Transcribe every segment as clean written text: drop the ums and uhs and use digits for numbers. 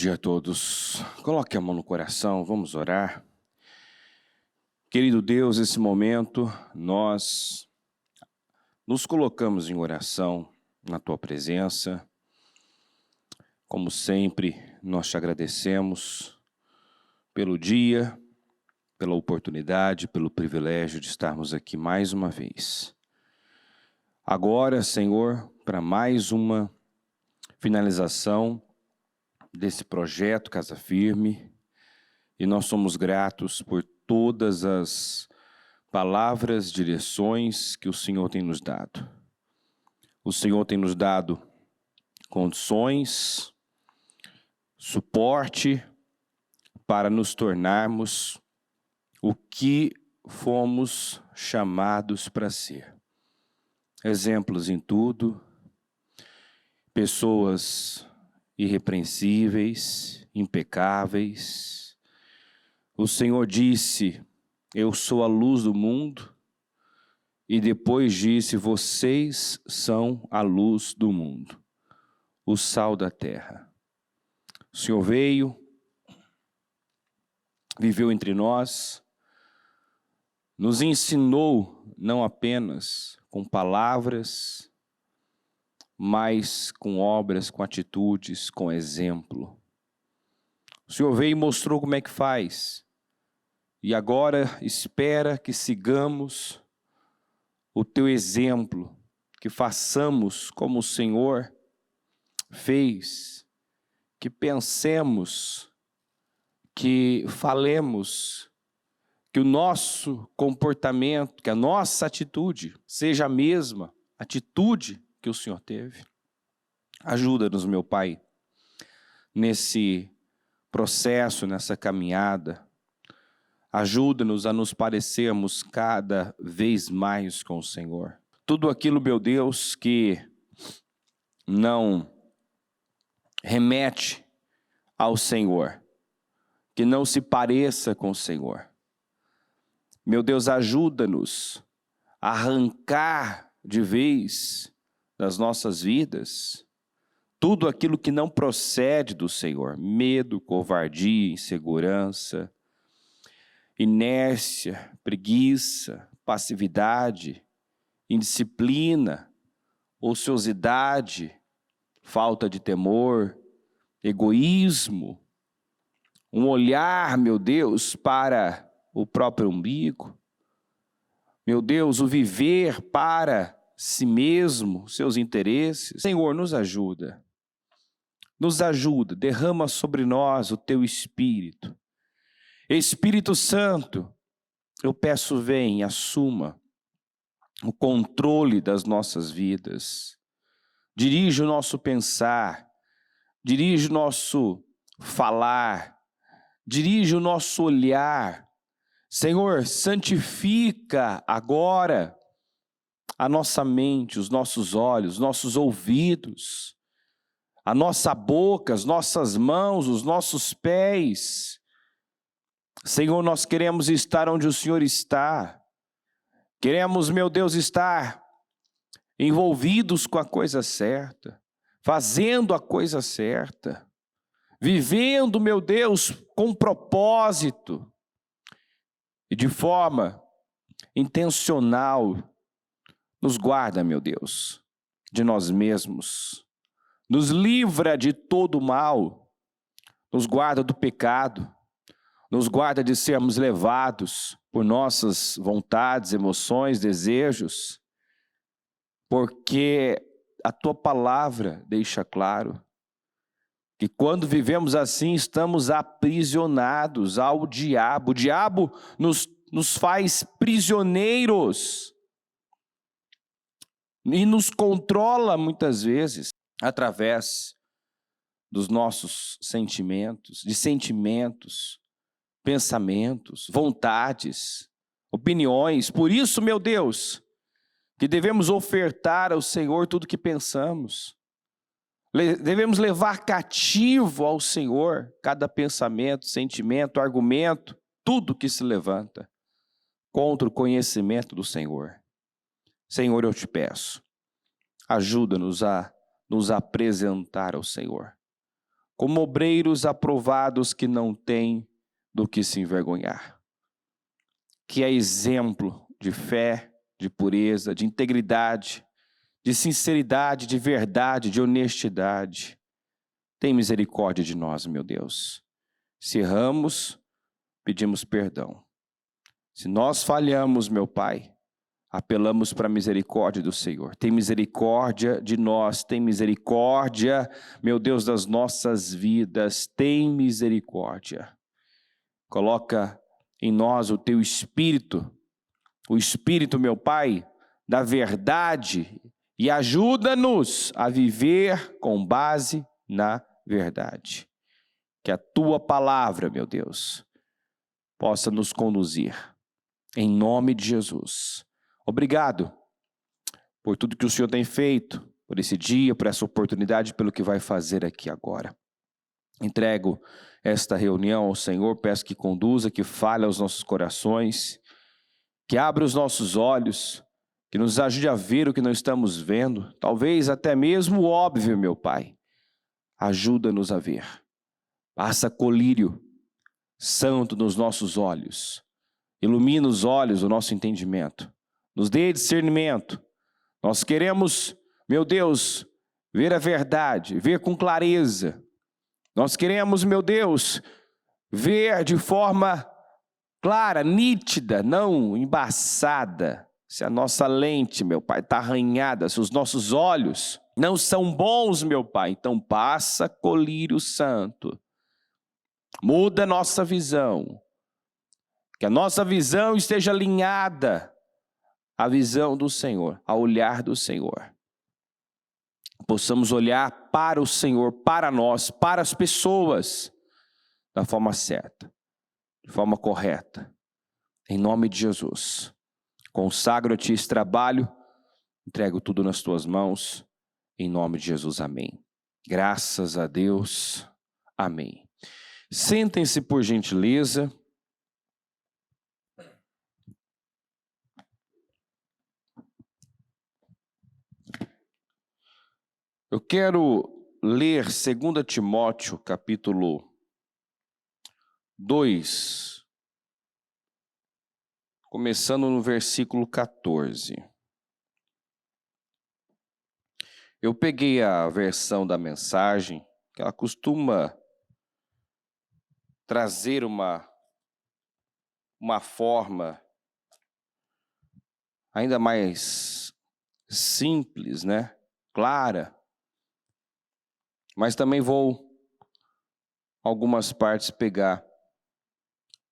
Bom dia a todos. Coloque a mão no coração, vamos orar. Querido Deus, nesse momento nós nos colocamos em oração na Tua presença. Como sempre, nós te agradecemos pelo dia, pela oportunidade, pelo privilégio de estarmos aqui mais uma vez. Agora, Senhor, para mais uma finalização desse projeto Casa Firme, e nós somos gratos por todas as palavras, direções que o Senhor tem nos dado. O Senhor tem nos dado condições, suporte para nos tornarmos o que fomos chamados para ser. Exemplos em tudo, pessoas irrepreensíveis, impecáveis. O Senhor disse, eu sou a luz do mundo, e depois disse, vocês são a luz do mundo, o sal da terra. O Senhor veio, viveu entre nós, nos ensinou não apenas com palavras, mas com obras, com atitudes, com exemplo. O Senhor veio e mostrou como é que faz. E agora espera que sigamos o Teu exemplo, que façamos como o Senhor fez, que pensemos, que falemos, que o nosso comportamento, que a nossa atitude seja a mesma atitude que o Senhor teve. Ajuda-nos, meu Pai, nesse processo, nessa caminhada. Ajuda-nos a nos parecermos cada vez mais com o Senhor. Tudo aquilo, meu Deus, que não remete ao Senhor, que não se pareça com o Senhor. Meu Deus, ajuda-nos a arrancar de vez das nossas vidas, tudo aquilo que não procede do Senhor, medo, covardia, insegurança, inércia, preguiça, passividade, indisciplina, ociosidade, falta de temor, egoísmo, um olhar, meu Deus, para o próprio umbigo, meu Deus, o viver para si mesmo, seus interesses. Senhor, nos ajuda, derrama sobre nós o Teu Espírito. Espírito Santo, eu peço, vem, assuma o controle das nossas vidas, dirige o nosso pensar, dirige o nosso falar, dirige o nosso olhar. Senhor, santifica agora a nossa mente, os nossos olhos, nossos ouvidos, a nossa boca, as nossas mãos, os nossos pés. Senhor, nós queremos estar onde o Senhor está. Queremos, meu Deus, estar envolvidos com a coisa certa, fazendo a coisa certa, vivendo, meu Deus, com propósito e de forma intencional. Nos guarda, meu Deus, de nós mesmos. Nos livra de todo mal. Nos guarda do pecado. Nos guarda de sermos levados por nossas vontades, emoções, desejos. Porque a Tua palavra deixa claro que quando vivemos assim, estamos aprisionados ao diabo. O diabo nos faz prisioneiros. E nos controla muitas vezes através dos nossos sentimentos, pensamentos, vontades, opiniões. Por isso, meu Deus, que devemos ofertar ao Senhor tudo que pensamos. Devemos levar cativo ao Senhor cada pensamento, sentimento, argumento, tudo que se levanta contra o conhecimento do Senhor. Senhor, eu te peço, ajuda-nos a nos apresentar ao Senhor como obreiros aprovados que não têm do que se envergonhar. Que é exemplo de fé, de pureza, de integridade, de sinceridade, de verdade, de honestidade. Tem misericórdia de nós, meu Deus. Se erramos, pedimos perdão. Se nós falhamos, meu Pai, apelamos para a misericórdia do Senhor. Tem misericórdia de nós, tem misericórdia, meu Deus, das nossas vidas. Tem misericórdia. Coloca em nós o teu Espírito, o Espírito, meu Pai, da verdade, e ajuda-nos a viver com base na verdade. Que a tua palavra, meu Deus, possa nos conduzir, em nome de Jesus. Obrigado por tudo que o Senhor tem feito, por esse dia, por essa oportunidade, pelo que vai fazer aqui agora. Entrego esta reunião ao Senhor, peço que conduza, que fale aos nossos corações, que abra os nossos olhos, que nos ajude a ver o que não estamos vendo, talvez até mesmo o óbvio, meu Pai. Ajuda-nos a ver. Passa colírio santo nos nossos olhos. Ilumina os olhos do nosso entendimento. Nos dê discernimento. Nós queremos, meu Deus, ver a verdade, ver com clareza. Nós queremos, meu Deus, ver de forma clara, nítida, não embaçada. Se a nossa lente, meu Pai, está arranhada, se os nossos olhos não são bons, meu Pai, então passa colírio santo. Muda a nossa visão. Que a nossa visão esteja alinhada à visão do Senhor, ao olhar do Senhor. Possamos olhar para o Senhor, para nós, para as pessoas, da forma certa, de forma correta. Em nome de Jesus. Consagro a Ti esse trabalho, entrego tudo nas Tuas mãos, em nome de Jesus, amém. Graças a Deus, amém. Sentem-se por gentileza. Eu quero ler 2 Timóteo, capítulo 2, começando no versículo 14. Eu peguei a versão da Mensagem, que ela costuma trazer uma forma ainda mais simples, né? Clara. Mas também vou algumas partes pegar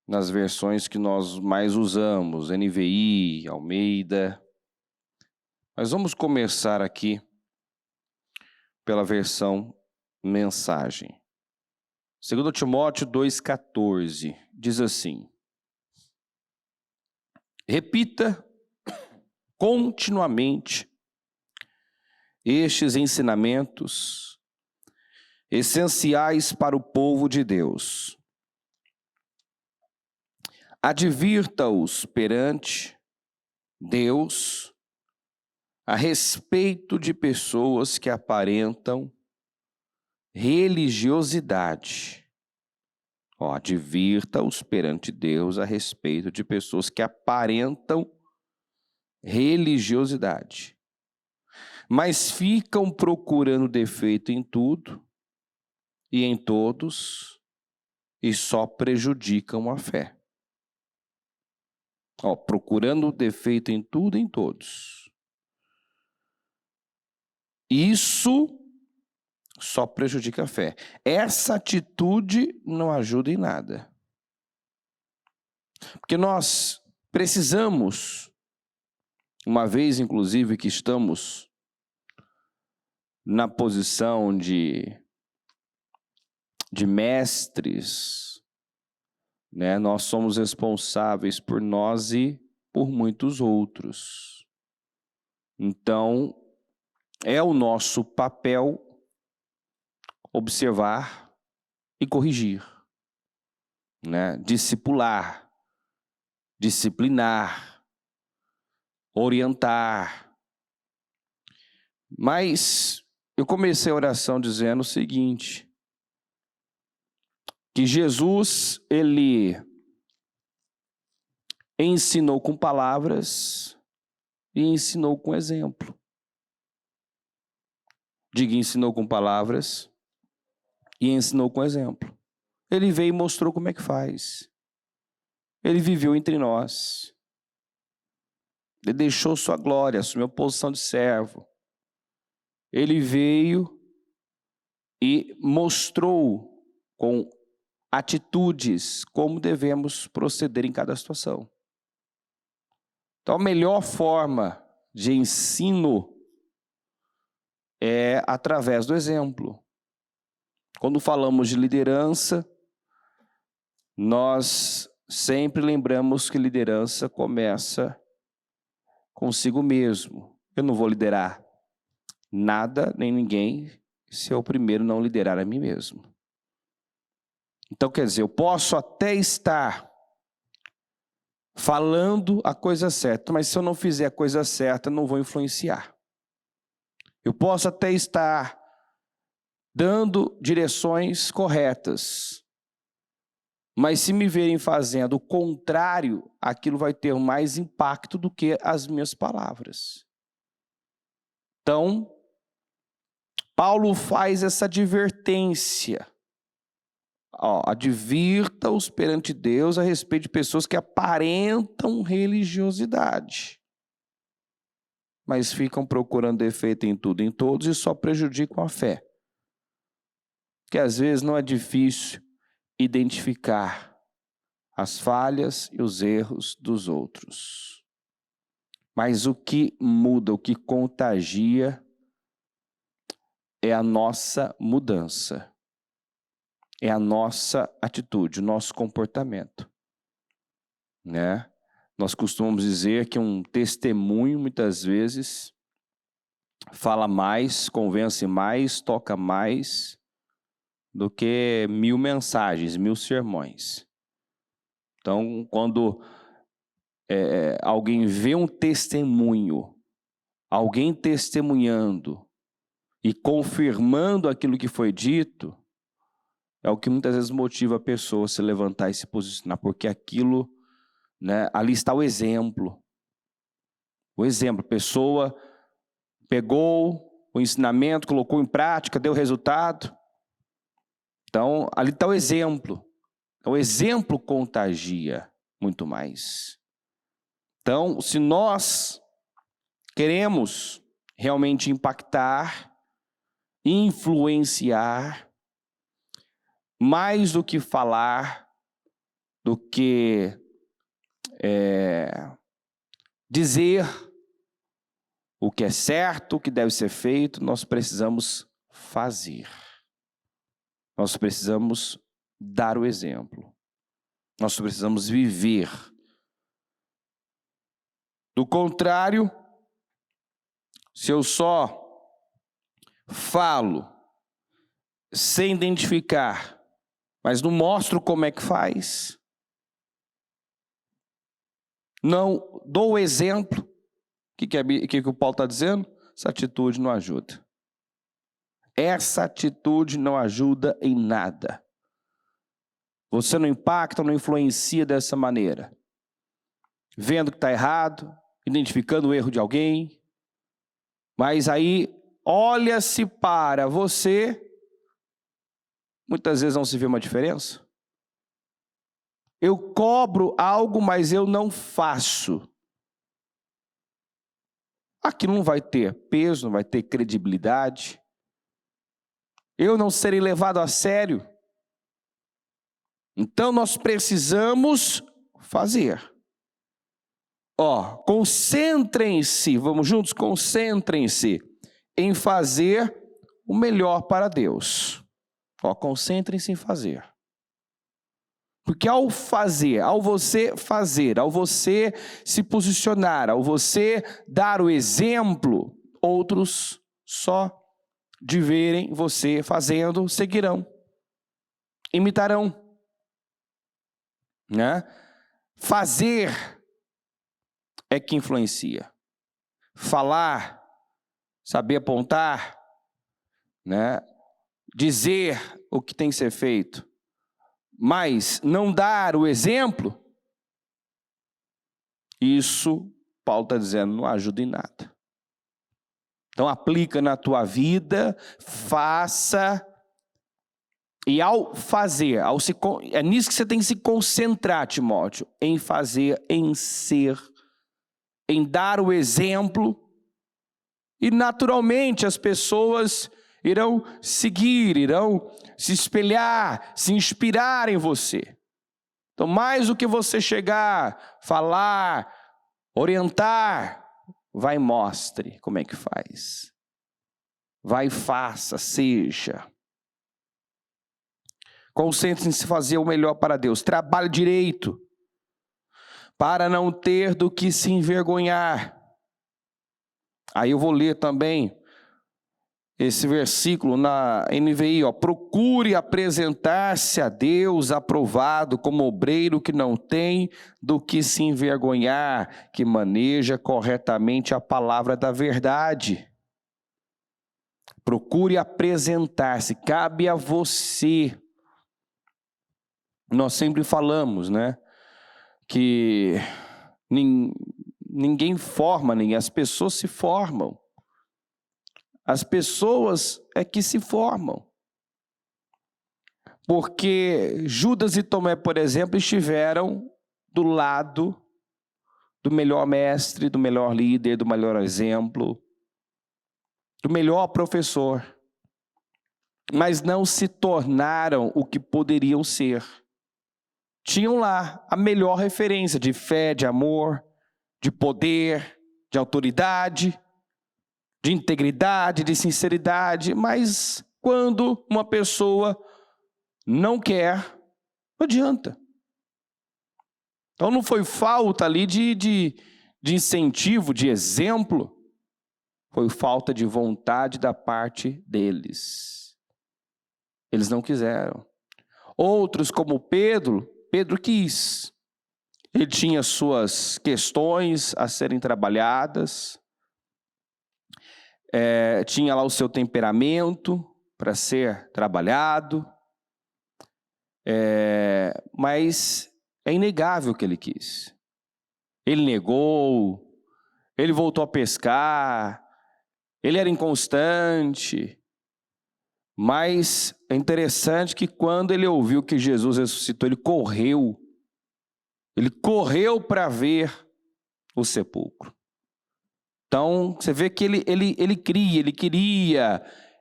nas versões que nós mais usamos, NVI, Almeida. Mas vamos começar aqui pela versão Mensagem. 2 Timóteo 2,14 diz assim: repita continuamente estes ensinamentos essenciais para o povo de Deus. Advirta-os perante Deus a respeito de pessoas que aparentam religiosidade. Advirta-os perante Deus a respeito de pessoas que aparentam religiosidade, mas ficam procurando defeito em tudo e em todos e só prejudicam a fé. Procurando defeito em tudo e em todos. Isso só prejudica a fé. Essa atitude não ajuda em nada. Porque nós precisamos, uma vez inclusive que estamos na posição de mestres, né? Nós somos responsáveis por nós e por muitos outros. Então, é o nosso papel observar e corrigir, né? Discipular, disciplinar, orientar. Mas eu comecei a oração dizendo o seguinte: que Jesus, ele ensinou com palavras e ensinou com exemplo. Diga, ensinou com palavras e ensinou com exemplo. Ele veio e mostrou como é que faz. Ele viveu entre nós. Ele deixou sua glória, assumiu a posição de servo. Ele veio e mostrou com atitudes como devemos proceder em cada situação. Então, a melhor forma de ensino é através do exemplo. Quando falamos de liderança, nós sempre lembramos que liderança começa consigo mesmo. Eu não vou liderar nada nem ninguém se eu primeiro não liderar a mim mesmo. Então, quer dizer, eu posso até estar falando a coisa certa, mas se eu não fizer a coisa certa, não vou influenciar. Eu posso até estar dando direções corretas, mas se me verem fazendo o contrário, aquilo vai ter mais impacto do que as minhas palavras. Então, Paulo faz essa advertência. Advirta-os perante Deus a respeito de pessoas que aparentam religiosidade, mas ficam procurando defeito em tudo e em todos e só prejudicam a fé. Que às vezes não é difícil identificar as falhas e os erros dos outros. Mas o que muda, o que contagia é a nossa mudança. É a nossa atitude, o nosso comportamento. Né? Nós costumamos dizer que um testemunho, muitas vezes, fala mais, convence mais, toca mais do que 1000 mensagens, 1000 sermões. Então, quando alguém vê um testemunho, alguém testemunhando e confirmando aquilo que foi dito, é o que muitas vezes motiva a pessoa a se levantar e se posicionar, porque aquilo, né, ali está o exemplo. O exemplo, a pessoa pegou o ensinamento, colocou em prática, deu resultado. Então, ali está o exemplo. O exemplo contagia muito mais. Então, se nós queremos realmente impactar, influenciar, mais do que falar, do que dizer o que é certo, o que deve ser feito, nós precisamos fazer. Nós precisamos dar o exemplo. Nós precisamos viver. Do contrário, se eu só falo sem identificar, mas não mostro como é que faz, não dou o exemplo, o que o Paulo está dizendo? Essa atitude não ajuda. Essa atitude não ajuda em nada. Você não impacta, não influencia dessa maneira. Vendo que está errado, identificando o erro de alguém, mas aí olha-se para você, muitas vezes não se vê uma diferença. Eu cobro algo, mas eu não faço. Aquilo não vai ter peso, não vai ter credibilidade. Eu não serei levado a sério. Então nós precisamos fazer. Concentrem-se, vamos juntos? Concentrem-se em fazer o melhor para Deus. Concentrem-se em fazer. Porque ao fazer, ao você fazer, ao você se posicionar, ao você dar o exemplo, outros só de verem você fazendo, seguirão, imitarão. Né? Fazer é que influencia. Falar, saber apontar, né? Dizer o que tem que ser feito, mas não dar o exemplo, isso, Paulo está dizendo, não ajuda em nada. Então aplica na tua vida, faça, e ao fazer, é nisso que você tem que se concentrar, Timóteo, em fazer, em ser, em dar o exemplo, e naturalmente as pessoas irão seguir, irão se espelhar, se inspirar em você. Então, mais do que você chegar, falar, orientar, vai e mostre como é que faz. Vai e faça, seja. Concentre-se em se fazer o melhor para Deus. Trabalhe direito, para não ter do que se envergonhar. Aí eu vou ler também esse versículo na NVI, ó. Procure apresentar-se a Deus aprovado como obreiro que não tem do que se envergonhar, que maneja corretamente a palavra da verdade. Procure apresentar-se, cabe a você. Nós sempre falamos, né, que ninguém forma ninguém, as pessoas se formam. As pessoas é que se formam. Porque Judas e Tomé, por exemplo, estiveram do lado do melhor mestre, do melhor líder, do melhor exemplo, do melhor professor. Mas não se tornaram o que poderiam ser. Tinham lá a melhor referência de fé, de amor, de poder, de autoridade, de integridade, de sinceridade, mas quando uma pessoa não quer, não adianta. Então não foi falta ali de incentivo, de exemplo, foi falta de vontade da parte deles. Eles não quiseram. Outros, como Pedro quis. Ele tinha suas questões a serem trabalhadas, tinha lá o seu temperamento para ser trabalhado, mas é inegável que ele quis. Ele negou, ele voltou a pescar, ele era inconstante, mas é interessante que quando ele ouviu que Jesus ressuscitou, ele correu para ver o sepulcro. Então, você vê que ele queria,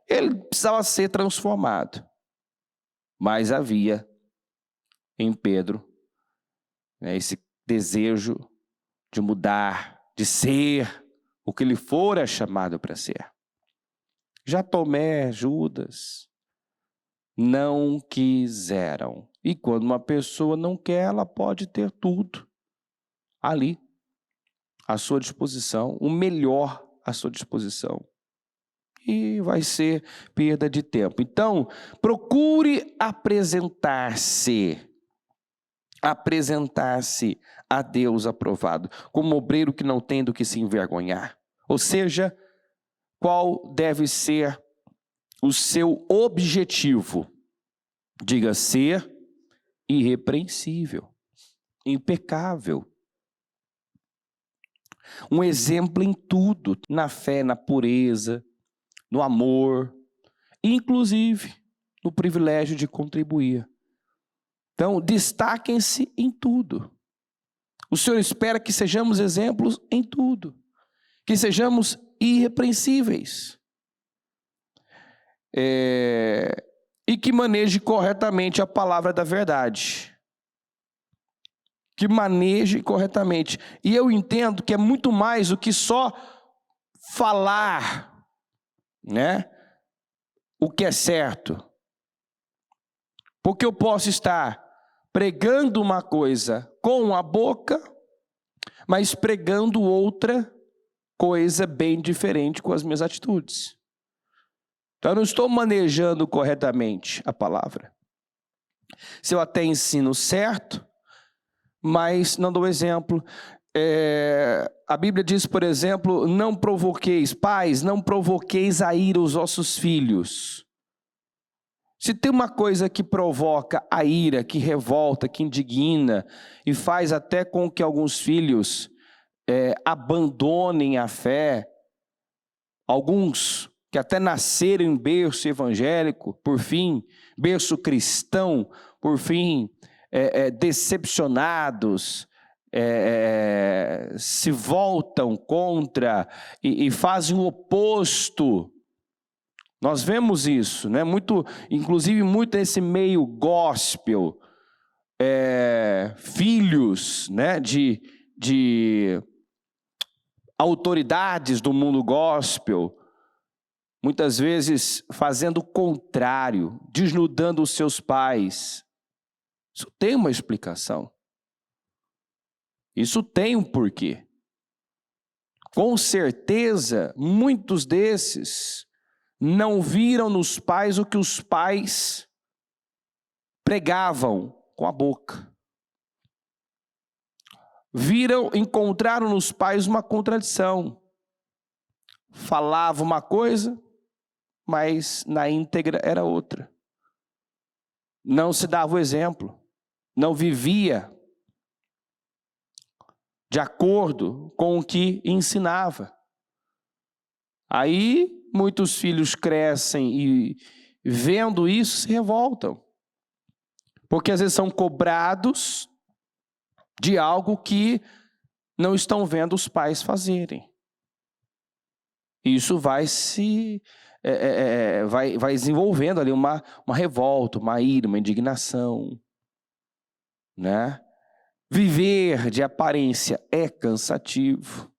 ele precisava ser transformado. Mas havia em Pedro, né, esse desejo de mudar, de ser o que ele fora chamado para ser. Já Tomé, Judas, não quiseram. E quando uma pessoa não quer, ela pode ter tudo ali à sua disposição, o melhor à sua disposição. E vai ser perda de tempo. Então, procure apresentar-se a Deus aprovado, como obreiro que não tem do que se envergonhar. Ou seja, qual deve ser o seu objetivo? Diga, ser irrepreensível, impecável. Um exemplo em tudo, na fé, na pureza, no amor, inclusive no privilégio de contribuir. Então, destaquem-se em tudo. O Senhor espera que sejamos exemplos em tudo, que sejamos irrepreensíveis. E que maneje corretamente a palavra da verdade. Que maneje corretamente. E eu entendo que é muito mais do que só falar, né, o que é certo. Porque eu posso estar pregando uma coisa com a boca, mas pregando outra coisa bem diferente com as minhas atitudes. Então eu não estou manejando corretamente a palavra. Se eu até ensino certo, mas não dou exemplo. A Bíblia diz, por exemplo, não provoqueis, pais, não provoqueis a ira os vossos filhos. Se tem uma coisa que provoca a ira, que revolta, que indigna e faz até com que alguns filhos abandonem a fé, alguns que até nasceram em berço evangélico, por fim, berço cristão, por fim, decepcionados, se voltam contra e fazem o oposto. Nós vemos isso, né? Inclusive muito nesse meio gospel, filhos, né, de autoridades do mundo gospel, muitas vezes fazendo o contrário, desnudando os seus pais. Isso tem uma explicação. Isso tem um porquê. Com certeza, muitos desses não viram nos pais o que os pais pregavam com a boca. Encontraram nos pais uma contradição. Falava uma coisa, mas na íntegra era outra. Não se dava o exemplo, não vivia de acordo com o que ensinava. Aí muitos filhos crescem e, vendo isso, se revoltam. Porque às vezes são cobrados de algo que não estão vendo os pais fazerem. Isso vai vai desenvolvendo ali uma revolta, uma ira, uma indignação, né? Viver de aparência é cansativo,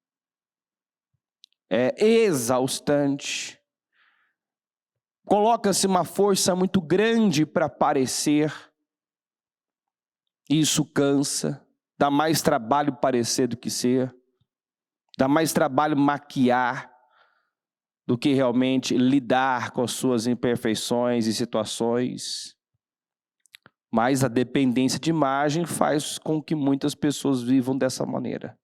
é exaustante, coloca-se uma força muito grande para parecer, isso cansa, dá mais trabalho parecer do que ser, dá mais trabalho maquiar do que realmente lidar com as suas imperfeições e situações. Mas a dependência de imagem faz com que muitas pessoas vivam dessa maneira.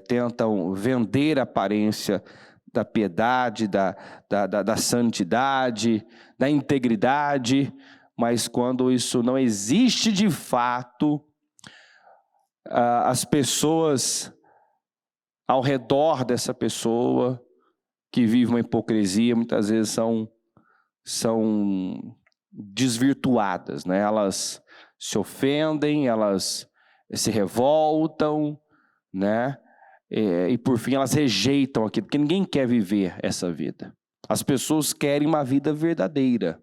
Tentam vender a aparência da piedade, da santidade, da integridade, mas quando isso não existe de fato, as pessoas ao redor dessa pessoa que vive uma hipocrisia, muitas vezes são desvirtuadas, né? Elas se ofendem, elas se revoltam, né? E por fim elas rejeitam aquilo, porque ninguém quer viver essa vida. As pessoas querem uma vida verdadeira,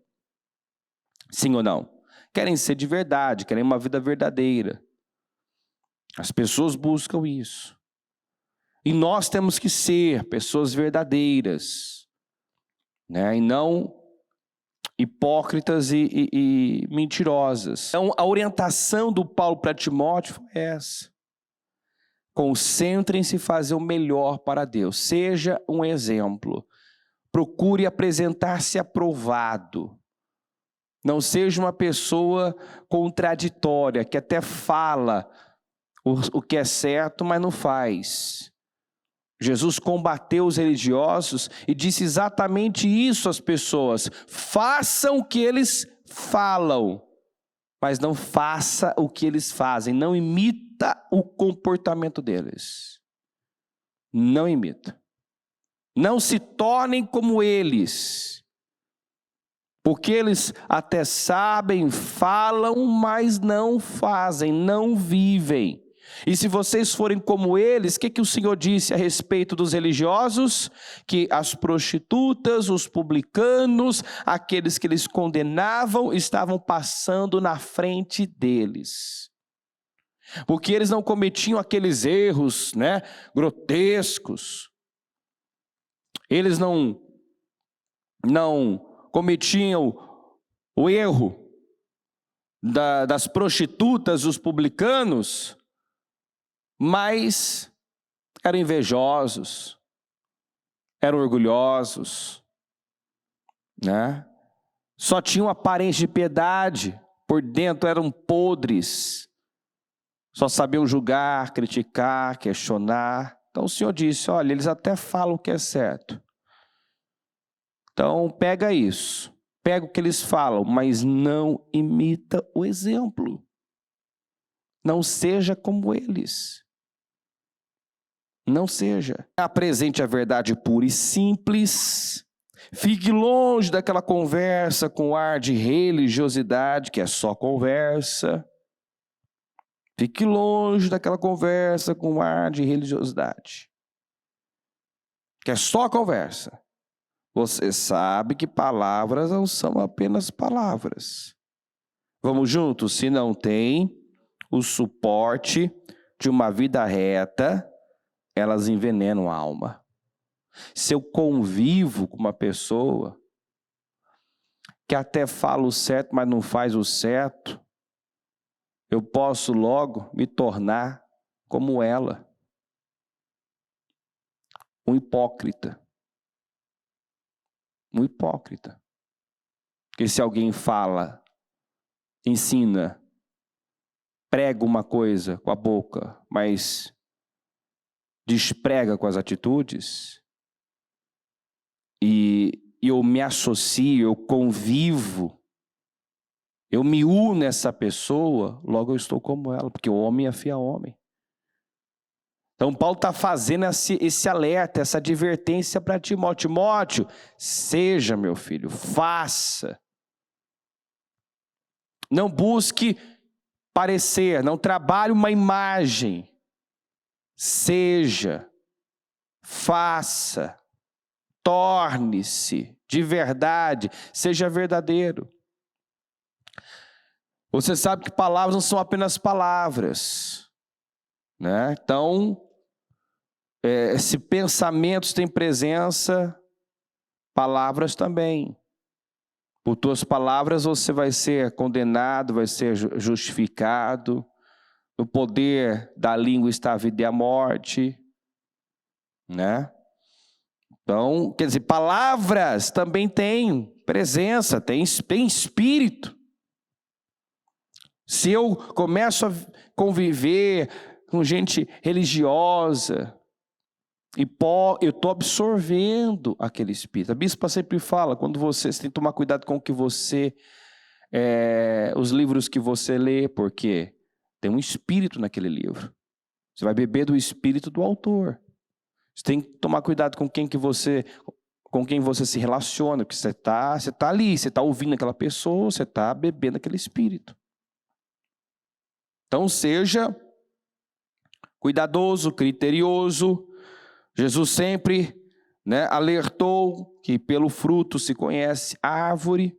sim ou não? Querem ser de verdade, querem uma vida verdadeira. As pessoas buscam isso. E nós temos que ser pessoas verdadeiras, né? E não hipócritas e mentirosas. Então, a orientação do Paulo para Timóteo é essa. Concentrem-se em fazer o melhor para Deus. Seja um exemplo. Procure apresentar-se aprovado. Não seja uma pessoa contraditória, que até fala o que é certo, mas não faz. Jesus combateu os religiosos e disse exatamente isso às pessoas: façam o que eles falam, mas não faça o que eles fazem, não imita o comportamento deles. Não imita. Não se tornem como eles, porque eles até sabem, falam, mas não fazem, não vivem. E se vocês forem como eles, o que o Senhor disse a respeito dos religiosos? Que as prostitutas, os publicanos, aqueles que eles condenavam, estavam passando na frente deles. Porque eles não cometiam aqueles erros, né, grotescos. Eles não cometiam o erro das prostitutas, dos publicanos, mas eram invejosos, eram orgulhosos, né? Só tinham aparência de piedade, por dentro eram podres, só sabiam julgar, criticar, questionar. Então o Senhor disse: olha, eles até falam o que é certo. Então pega isso, pega o que eles falam, mas não imita o exemplo. Não seja como eles. Não seja. Apresente a verdade pura e simples. Fique longe daquela conversa com ar de religiosidade, que é só conversa. Fique longe daquela conversa com ar de religiosidade, que é só conversa. Você sabe que palavras não são apenas palavras. Vamos juntos? Se não tem o suporte de uma vida reta, elas envenenam a alma. Se eu convivo com uma pessoa que até fala o certo, mas não faz o certo, eu posso logo me tornar como ela, um hipócrita. Um hipócrita. Porque se alguém fala, ensina, prega uma coisa com a boca, mas desprega com as atitudes, e eu me associo, eu convivo, eu me uno a essa pessoa, logo eu estou como ela, porque o homem afia homem. Então Paulo está fazendo esse alerta, essa advertência para Timóteo. Timóteo, seja, meu filho, faça. Não busque parecer, não trabalhe uma imagem. Seja, faça, torne-se de verdade, seja verdadeiro. Você sabe que palavras não são apenas palavras, né? Então, se pensamentos têm presença, palavras também. Por tuas palavras você vai ser condenado, vai ser justificado. No poder da língua está a vida e a morte, né? Então, quer dizer, palavras também têm presença, tem espírito. Se eu começo a conviver com gente religiosa, eu estou absorvendo aquele espírito. A bispa sempre fala, quando você tem que tomar cuidado com o que você, os livros que você lê, porque tem um espírito naquele livro. Você vai beber do espírito do autor. Você tem que tomar cuidado com quem você se relaciona, porque você está ali, você está ouvindo aquela pessoa, você está bebendo aquele espírito. Então seja cuidadoso, criterioso. Jesus sempre, né, alertou que pelo fruto se conhece a árvore.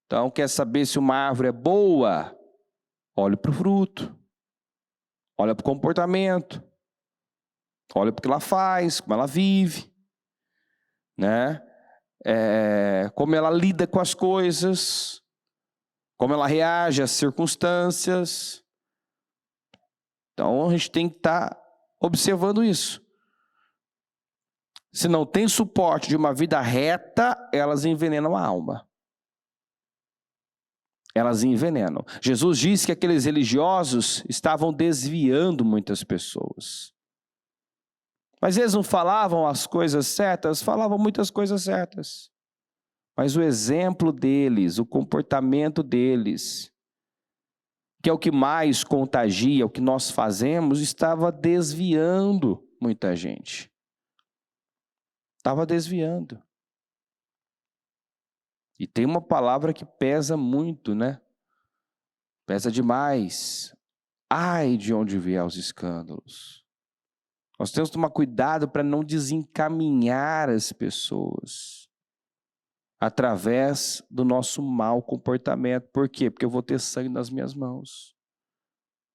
Então quer saber se uma árvore é boa? Olhe para o fruto. Olha para o comportamento. Olha para o que ela faz, como ela vive, né? Como ela lida com as coisas, como ela reage às circunstâncias. Então a gente tem que estar observando isso. Se não tem suporte de uma vida reta, elas envenenam a alma. Elas envenenam. Jesus disse que aqueles religiosos estavam desviando muitas pessoas. Mas eles não falavam as coisas certas, falavam muitas coisas certas. Mas o exemplo deles, o comportamento deles, que é o que mais contagia, o que nós fazemos, estava desviando muita gente. Estava desviando. E tem uma palavra que pesa muito, né? Pesa demais. Ai de onde vier os escândalos. Nós temos que tomar cuidado para não desencaminhar as pessoas através do nosso mau comportamento. Por quê? Porque eu vou ter sangue nas minhas mãos.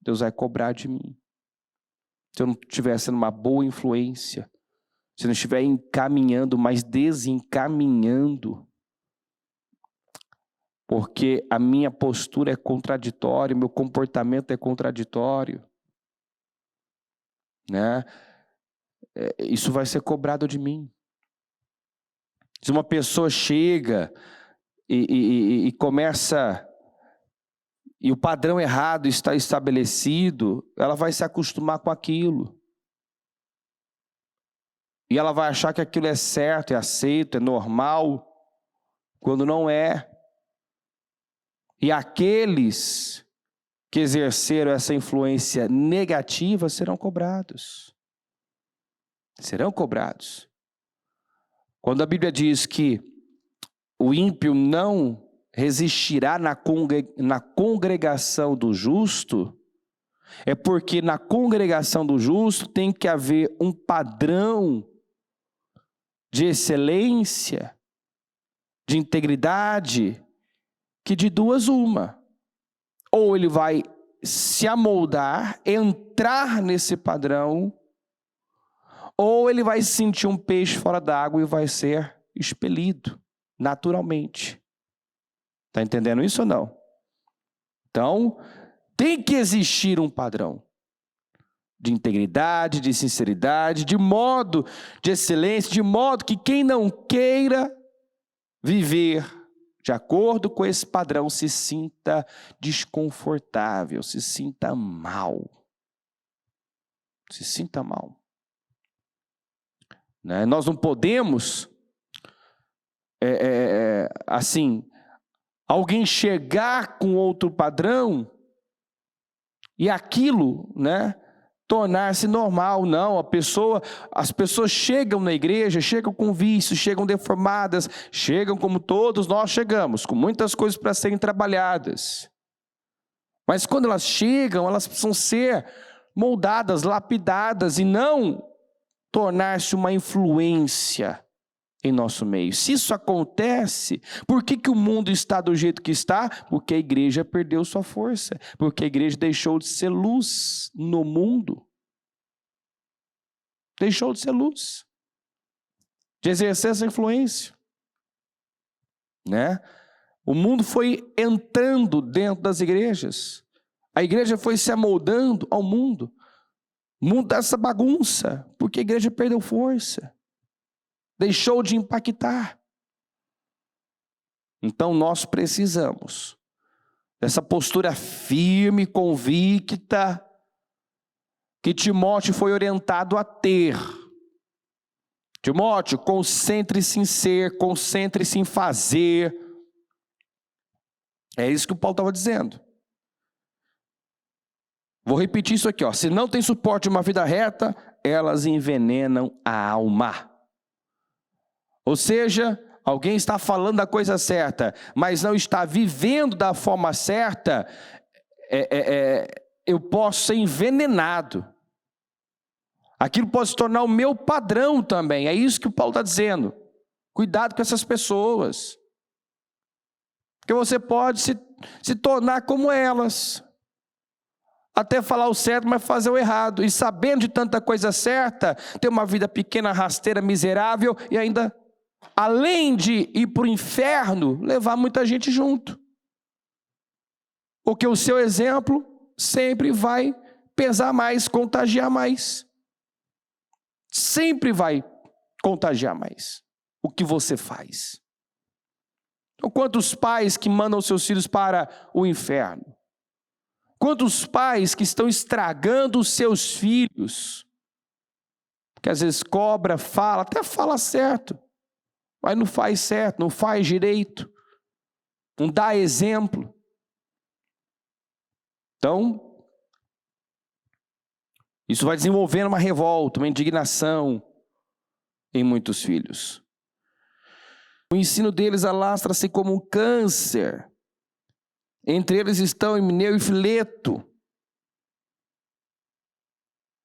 Deus vai cobrar de mim. Se eu não estiver sendo uma boa influência, se eu não estiver encaminhando, mas desencaminhando, porque a minha postura é contraditória, meu comportamento é contraditório, né? Isso vai ser cobrado de mim. Se uma pessoa chega e começa, e o padrão errado está estabelecido, ela vai se acostumar com aquilo. E ela vai achar que aquilo é certo, é aceito, é normal. quando não é. E aqueles que exerceram essa influência negativa serão cobrados. Serão cobrados. Quando a Bíblia diz que o ímpio não resistirá na congregação do justo, é porque na congregação do justo tem que haver um padrão de excelência, de integridade, que de duas uma. Ou ele vai se amoldar, entrar nesse padrão, ou ele vai sentir um peixe fora d'água e vai ser expelido naturalmente. Está entendendo isso ou não? Então, tem que existir um padrão de integridade, de sinceridade, de modo de excelência, de modo que quem não queira viver de acordo com esse padrão se sinta desconfortável, se sinta mal. Se sinta mal. Né? Nós não podemos, assim, alguém chegar com outro padrão e aquilo, né, tornar-se normal. Não, as pessoas chegam na igreja, chegam com vícios, chegam deformadas, chegam como todos nós chegamos, com muitas coisas para serem trabalhadas. Mas quando elas chegam, elas precisam ser moldadas, lapidadas e não tornar-se uma influência em nosso meio. Se isso acontece, por que o mundo está do jeito que está? Porque a igreja perdeu sua força, porque a igreja deixou de ser luz no mundo. Deixou de ser luz, de exercer essa influência. Né? O mundo foi entrando dentro das igrejas, a igreja foi se amoldando ao mundo. O mundo dessa bagunça, porque a igreja perdeu força. Deixou de impactar. Então nós precisamos dessa postura firme, convicta, que Timóteo foi orientado a ter. Timóteo, concentre-se em ser, concentre-se em fazer. É isso que o Paulo estava dizendo. Vou repetir isso aqui, ó. Se não tem suporte de uma vida reta, elas envenenam a alma. Ou seja, alguém está falando a coisa certa, mas não está vivendo da forma certa, eu posso ser envenenado. Aquilo pode se tornar o meu padrão também. É isso que o Paulo está dizendo. Cuidado com essas pessoas. Porque você pode se tornar como elas. Até falar o certo, mas fazer o errado. E sabendo de tanta coisa certa, ter uma vida pequena, rasteira, miserável, e ainda, além de ir para o inferno, levar muita gente junto. Porque o seu exemplo sempre vai pesar mais, contagiar mais. Sempre vai contagiar mais o que você faz. Então, quantos pais que mandam seus filhos para o inferno? Quantos pais que estão estragando os seus filhos? Porque às vezes cobra, fala, até fala certo, mas não faz certo, não faz direito, não dá exemplo. Então, isso vai desenvolvendo uma revolta, uma indignação em muitos filhos. O ensino deles alastra-se como um câncer. Entre eles estão Himeneu e Fileto.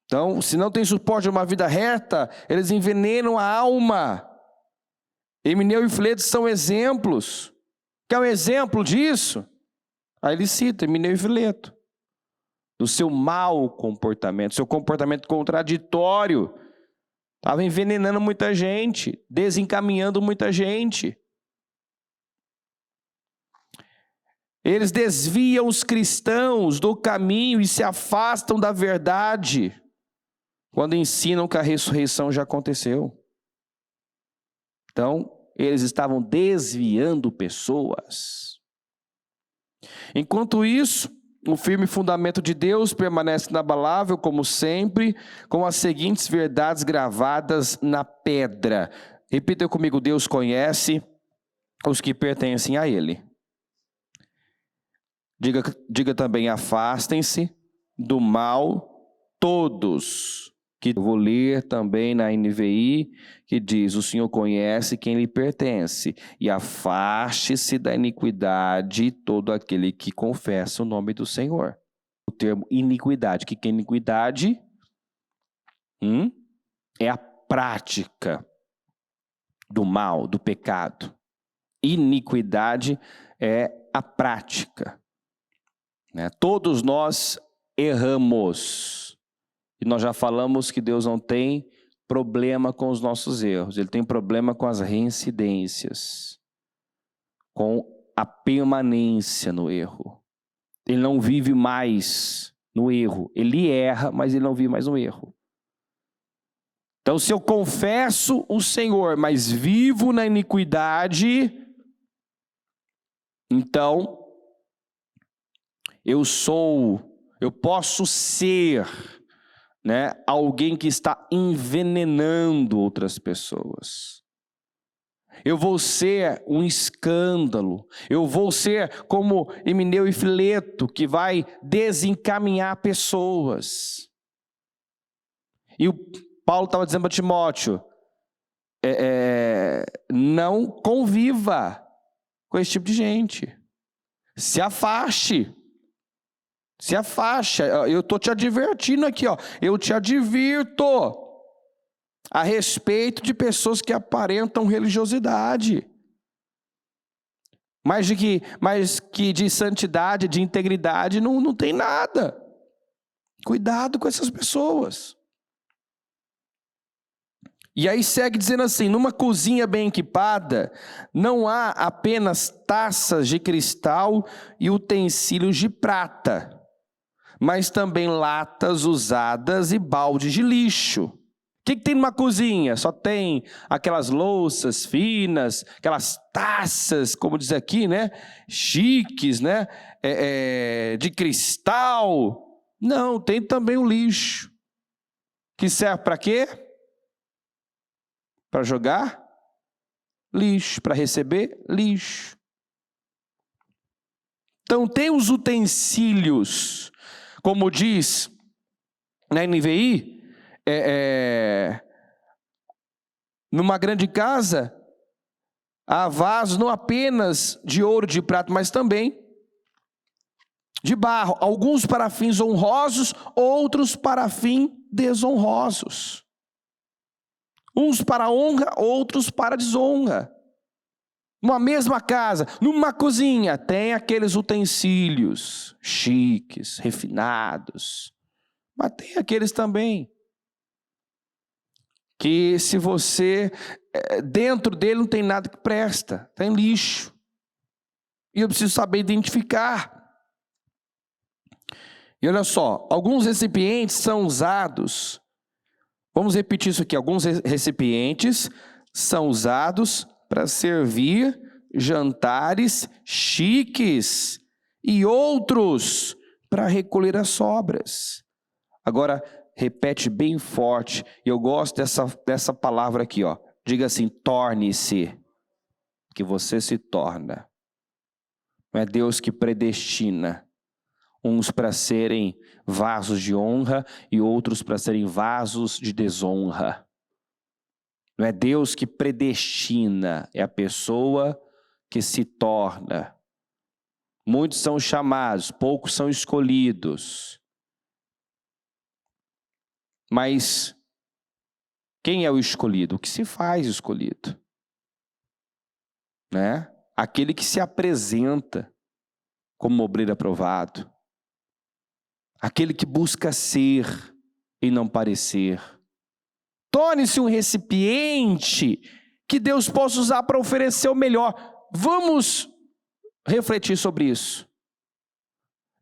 Então, se não tem suporte de uma vida reta, eles envenenam a alma. Himeneu e Fileto são exemplos. Quer um exemplo disso? Aí ele cita Himeneu e Fileto. Do seu mau comportamento, seu comportamento contraditório. Estava envenenando muita gente, desencaminhando muita gente. Eles desviam os cristãos do caminho e se afastam da verdade quando ensinam que a ressurreição já aconteceu. Então, eles estavam desviando pessoas. Enquanto isso, o firme fundamento de Deus permanece inabalável, como sempre, com as seguintes verdades gravadas na pedra. Repita comigo: Deus conhece os que pertencem a ele. Diga também, afastem-se do mal todos. Que eu vou ler também na NVI, que diz, o Senhor conhece quem lhe pertence, e afaste-se da iniquidade todo aquele que confessa o nome do Senhor. O termo iniquidade, que é iniquidade? É a prática do mal, do pecado. Iniquidade é a prática. Né? Todos nós erramos. E nós já falamos que Deus não tem problema com os nossos erros. Ele tem problema com as reincidências. Com a permanência no erro. Ele não vive mais no erro. Ele erra, mas ele não vive mais no erro. Então, se eu confesso o Senhor, mas vivo na iniquidade, então eu posso ser, né, alguém que está envenenando outras pessoas. Eu vou ser um escândalo. Eu vou ser como Himeneu e Fileto, que vai desencaminhar pessoas. E o Paulo estava dizendo para Timóteo, não conviva com esse tipo de gente. Se afaste. Se afaste. Eu estou te advertindo aqui, ó. Eu te advirto a respeito de pessoas que aparentam religiosidade. Mas que de santidade, de integridade, não tem nada. Cuidado com essas pessoas. E aí segue dizendo assim, numa cozinha bem equipada, não há apenas taças de cristal e utensílios de prata, mas também latas usadas e baldes de lixo. O que tem numa cozinha? Só tem aquelas louças finas, aquelas taças, como diz aqui, né? Chiques, né? De cristal. Não, tem também o lixo. Que serve para quê? Para jogar lixo, para receber lixo. Então tem os utensílios, como diz na NVI, numa grande casa, há vasos não apenas de ouro, de prata, mas também de barro. Alguns para fins honrosos, outros para fins desonrosos. Uns para honra, outros para desonra. Numa mesma casa, numa cozinha, tem aqueles utensílios chiques, refinados. Mas tem aqueles também que se você, dentro dele não tem nada que presta, tem lixo. E eu preciso saber identificar. E olha só, alguns recipientes são usados, vamos repetir isso aqui, alguns recipientes são usados para servir jantares chiques e outros para recolher as sobras. Agora, repete bem forte, e eu gosto dessa palavra aqui, ó. Diga assim, torne-se, que você se torna. Não é Deus que predestina uns para serem vasos de honra e outros para serem vasos de desonra. Não é Deus que predestina, é a pessoa que se torna. Muitos são chamados, poucos são escolhidos. Mas quem é o escolhido? O que se faz escolhido? Né? Aquele que se apresenta como obreiro aprovado. Aquele que busca ser e não parecer. Torne-se um recipiente que Deus possa usar para oferecer o melhor. Vamos refletir sobre isso.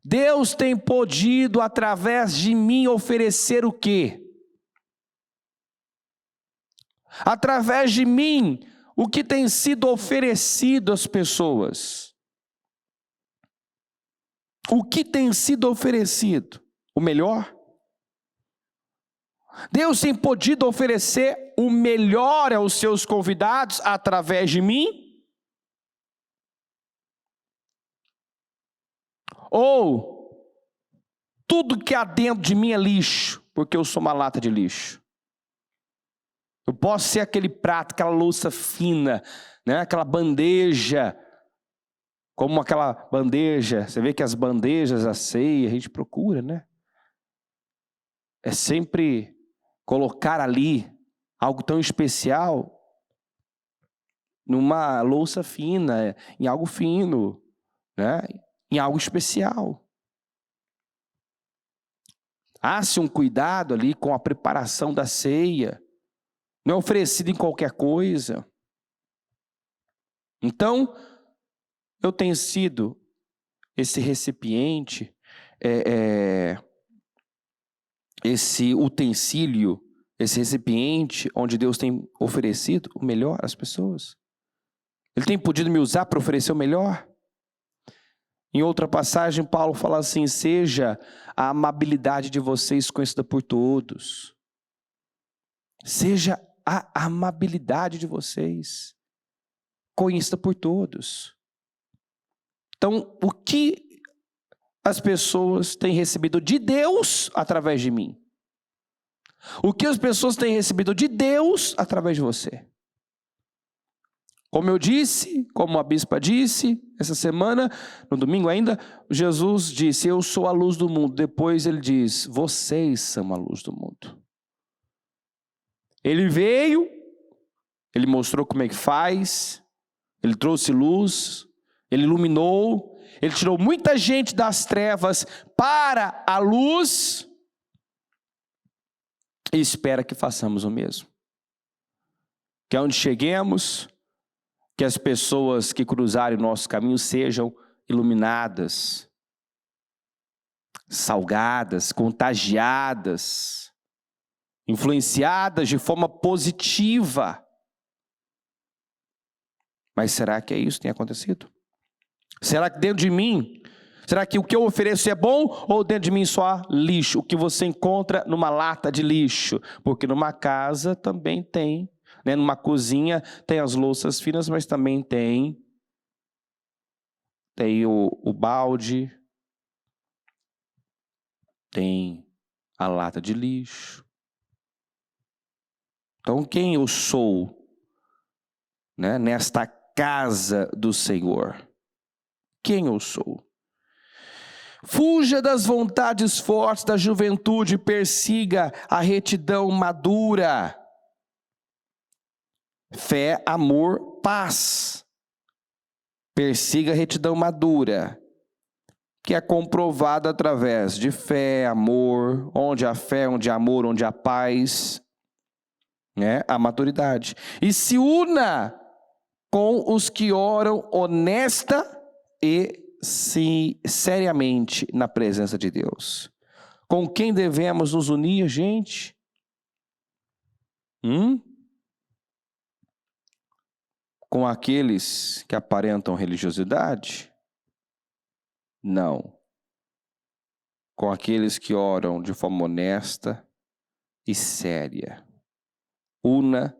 Deus tem podido, através de mim, oferecer o quê? Através de mim, o que tem sido oferecido às pessoas? O que tem sido oferecido? O melhor? Deus tem podido oferecer o melhor aos seus convidados através de mim? Ou tudo que há dentro de mim é lixo, porque eu sou uma lata de lixo. Eu posso ser aquele prato, aquela louça fina, né? Aquela bandeja, como aquela bandeja, você vê que as bandejas, a ceia, a gente procura, né? É sempre colocar ali algo tão especial numa louça fina, em algo fino, né? Em algo especial. Há-se um cuidado ali com a preparação da ceia. Não é oferecido em qualquer coisa. Então, eu tenho sido esse recipiente, esse utensílio, esse recipiente onde Deus tem oferecido o melhor às pessoas. Ele tem podido me usar para oferecer o melhor. Em outra passagem, Paulo fala assim: seja a amabilidade de vocês conhecida por todos. Seja a amabilidade de vocês conhecida por todos. Então, o que as pessoas têm recebido de Deus através de mim? O que as pessoas têm recebido de Deus através de você? Como eu disse, como a bispa disse, essa semana, no domingo ainda, Jesus disse: eu sou a luz do mundo. Depois ele diz: vocês são a luz do mundo. Ele veio, ele mostrou como é que faz, ele trouxe luz, ele iluminou, ele tirou muita gente das trevas para a luz e espera que façamos o mesmo. Que aonde cheguemos, que as pessoas que cruzarem o nosso caminho sejam iluminadas, salgadas, contagiadas, influenciadas de forma positiva. Mas será que é isso que tem acontecido? Será que dentro de mim, será que o que eu ofereço é bom ou dentro de mim só há lixo? O que você encontra numa lata de lixo? Porque numa casa também tem, né? Numa cozinha tem as louças finas, mas também tem o balde, tem a lata de lixo. Então quem eu sou, né, nesta casa do Senhor? Quem eu sou? Fuja das vontades fortes da juventude, persiga a retidão madura. Fé, amor, paz. Persiga a retidão madura, que é comprovada através de fé, amor. Onde há fé, onde há amor, onde há paz, né? A maturidade. E se una com os que oram honesta e seriamente na presença de Deus. Com quem devemos nos unir, gente? Com aqueles que aparentam religiosidade? Não. Com aqueles que oram de forma honesta e séria. Una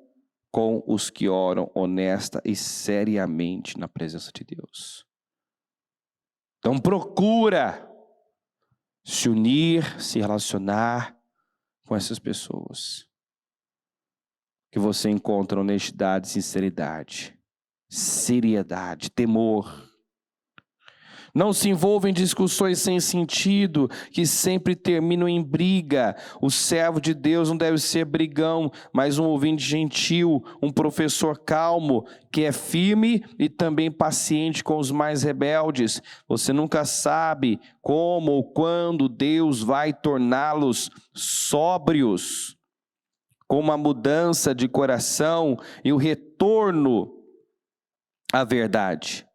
com os que oram honesta e seriamente na presença de Deus. Então procura se unir, se relacionar com essas pessoas. Que você encontra honestidade, sinceridade, seriedade, temor. Não se envolva em discussões sem sentido, que sempre terminam em briga. O servo de Deus não deve ser brigão, mas um ouvinte gentil, um professor calmo, que é firme e também paciente com os mais rebeldes. Você nunca sabe como ou quando Deus vai torná-los sóbrios, com uma mudança de coração e o retorno à verdade,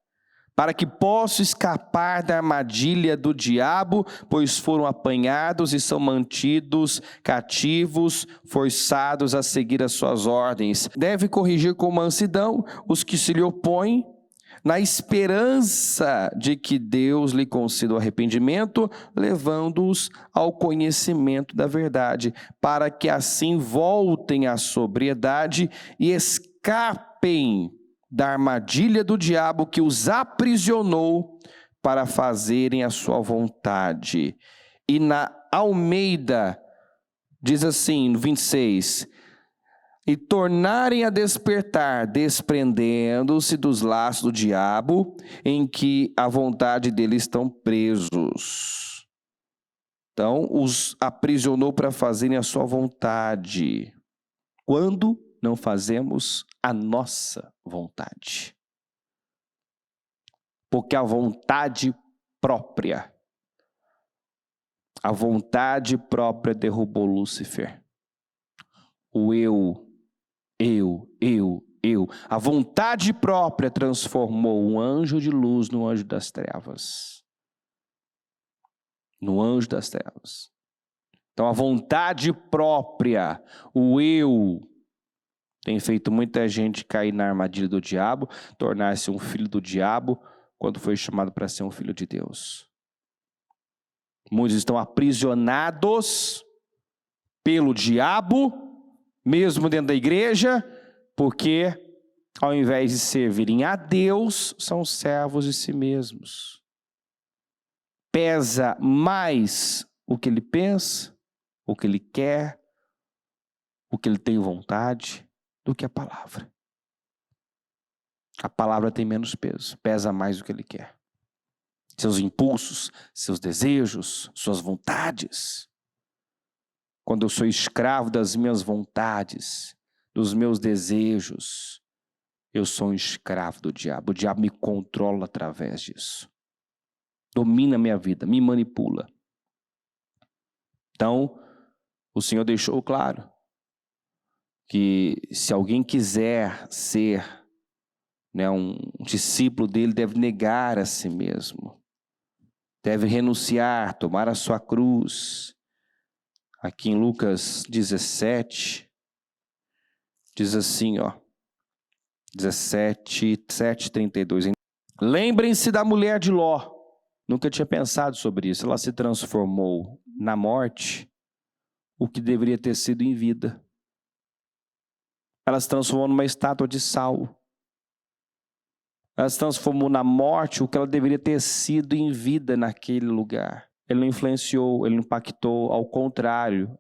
para que possam escapar da armadilha do diabo, pois foram apanhados e são mantidos cativos, forçados a seguir as suas ordens. Deve corrigir com mansidão os que se lhe opõem, na esperança de que Deus lhe conceda o arrependimento, levando-os ao conhecimento da verdade, para que assim voltem à sobriedade e escapem da armadilha do diabo que os aprisionou para fazerem a sua vontade. E na Almeida, diz assim, no 26, e tornarem a despertar, desprendendo-se dos laços do diabo, em que a vontade deles estão presos. Então, os aprisionou para fazerem a sua vontade. Quando não fazemos a nossa vontade. Porque a vontade própria derrubou Lúcifer. O eu. A vontade própria transformou um anjo de luz no anjo das trevas. No anjo das trevas. Então a vontade própria, o eu, tem feito muita gente cair na armadilha do diabo, tornar-se um filho do diabo, quando foi chamado para ser um filho de Deus. Muitos estão aprisionados pelo diabo, mesmo dentro da igreja, porque ao invés de servirem a Deus, são servos de si mesmos. Pesa mais o que ele pensa, o que ele quer, o que ele tem vontade, do que a palavra. A palavra tem menos peso, pesa mais o que ele quer. Seus impulsos, seus desejos, suas vontades. Quando eu sou escravo das minhas vontades, dos meus desejos, eu sou um escravo do diabo. O diabo me controla através disso. Domina a minha vida, me manipula. Então, o Senhor deixou claro que se alguém quiser ser, um discípulo dele, deve negar a si mesmo. Deve renunciar, tomar a sua cruz. Aqui em Lucas 17, diz assim, 17:32. Lembrem-se da mulher de Ló. Nunca tinha pensado sobre isso. Ela se transformou na morte o que deveria ter sido em vida. Ela se transformou numa estátua de sal. Ela se transformou na morte o que ela deveria ter sido em vida naquele lugar. Ele não influenciou, ele não impactou, ao contrário.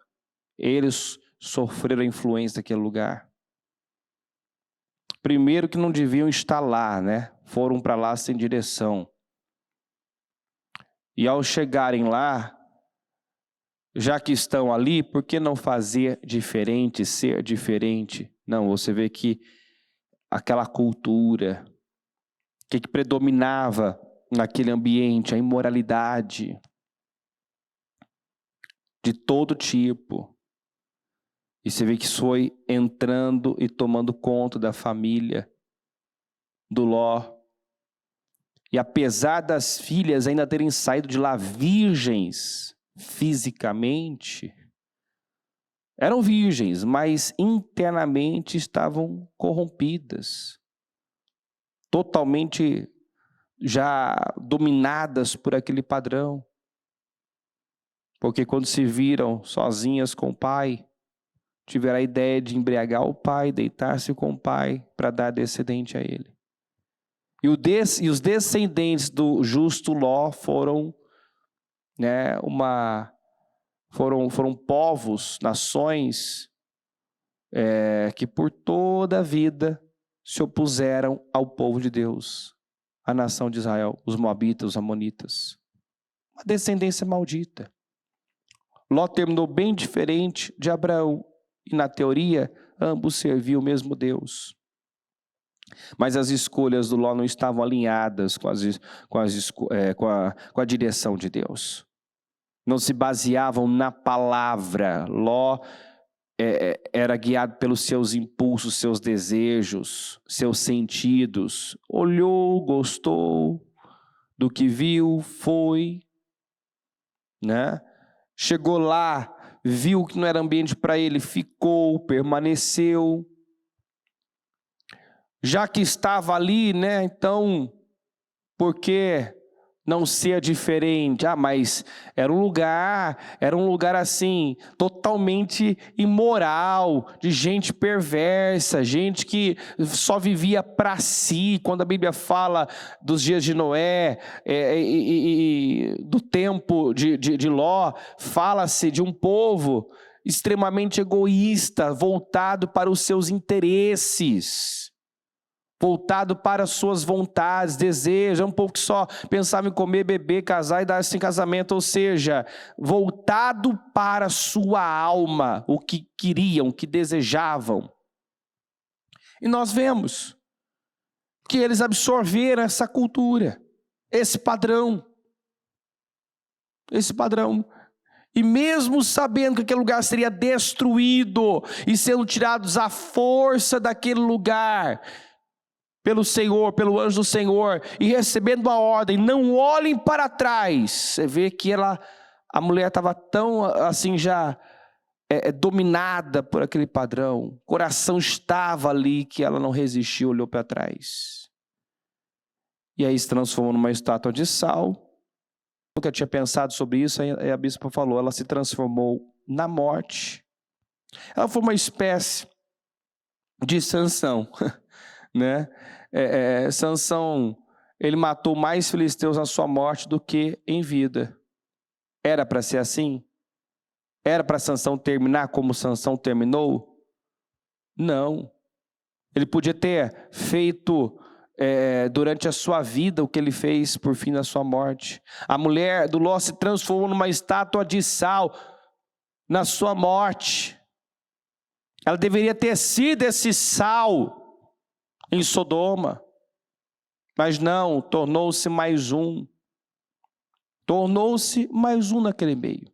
Eles sofreram a influência daquele lugar. Primeiro que não deviam estar lá, Foram para lá sem direção. E ao chegarem lá, já que estão ali, por que não fazer diferente, ser diferente? Não, você vê que aquela cultura, o que predominava naquele ambiente? A imoralidade de todo tipo. E você vê que isso foi entrando e tomando conta da família do Ló. E apesar das filhas ainda terem saído de lá virgens fisicamente, eram virgens, mas internamente estavam corrompidas, totalmente já dominadas por aquele padrão. Porque quando se viram sozinhas com o pai, tiveram a ideia de embriagar o pai, deitar-se com o pai para dar descendente a ele. E os descendentes do justo Ló foram, foram povos, nações, que por toda a vida se opuseram ao povo de Deus, a nação de Israel, os moabitas, os amonitas. Uma descendência maldita. Ló terminou bem diferente de Abraão. E na teoria, ambos serviam o mesmo Deus. Mas as escolhas do Ló não estavam alinhadas com a direção de Deus. Não se baseavam na palavra. Ló era guiado pelos seus impulsos, seus desejos, seus sentidos. Olhou, gostou do que viu, foi, Chegou lá, viu que não era ambiente para ele, ficou, permaneceu. Já que estava ali, então, por que não ser diferente. Mas era um lugar assim, totalmente imoral, de gente perversa, gente que só vivia para si. Quando a Bíblia fala dos dias de Noé e do tempo de Ló, fala-se de um povo extremamente egoísta, voltado para os seus interesses, voltado para as suas vontades, desejos. É um povo que só pensava em comer, beber, casar e dar-se em casamento, ou seja, voltado para a sua alma, o que queriam, o que desejavam. E nós vemos que eles absorveram essa cultura, esse padrão. E mesmo sabendo que aquele lugar seria destruído e sendo tirados à força daquele lugar, pelo Senhor, pelo anjo do Senhor, e recebendo a ordem, não olhem para trás. Você vê que a mulher estava tão assim já dominada por aquele padrão, o coração estava ali que ela não resistiu, olhou para trás. E aí se transformou numa estátua de sal. Nunca tinha pensado sobre isso, aí a bispa falou, ela se transformou na morte. Ela foi uma espécie de Sansão, né? Sansão, ele matou mais filisteus na sua morte do que em vida. Era para ser assim? Era para Sansão terminar como Sansão terminou? Não. Ele podia ter feito durante a sua vida o que ele fez por fim da sua morte. A mulher do Ló se transformou numa estátua de sal na sua morte. Ela deveria ter sido esse sal em Sodoma, mas não, tornou-se mais um. Tornou-se mais um naquele meio.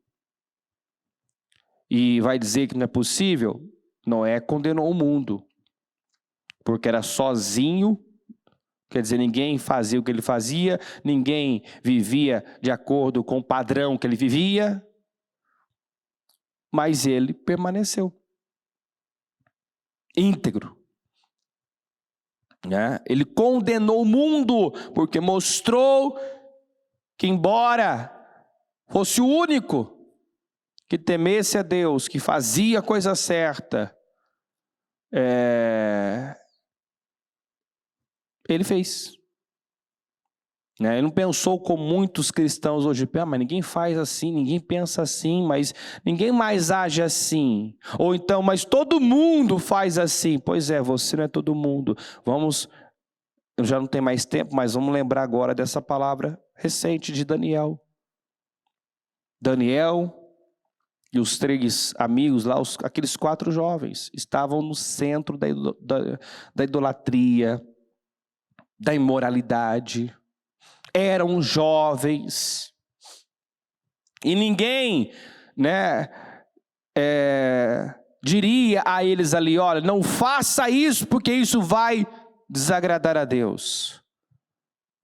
E vai dizer que não é possível? Noé condenou o mundo, porque era sozinho. Quer dizer, ninguém fazia o que ele fazia, ninguém vivia de acordo com o padrão que ele vivia, mas ele permaneceu íntegro. Ele condenou o mundo, porque mostrou que, embora fosse o único que temesse a Deus, que fazia a coisa certa, ele fez. Ele não pensou como muitos cristãos hoje pensam, mas ninguém faz assim, ninguém pensa assim, mas ninguém mais age assim. Ou então, mas todo mundo faz assim. Pois é, você não é todo mundo. Eu já não tenho mais tempo, mas vamos lembrar agora dessa palavra recente de Daniel. Daniel e os 3 amigos lá, aqueles 4 jovens, estavam no centro da idolatria, da imoralidade. Eram jovens. E ninguém, diria a eles ali, olha, não faça isso, porque isso vai desagradar a Deus.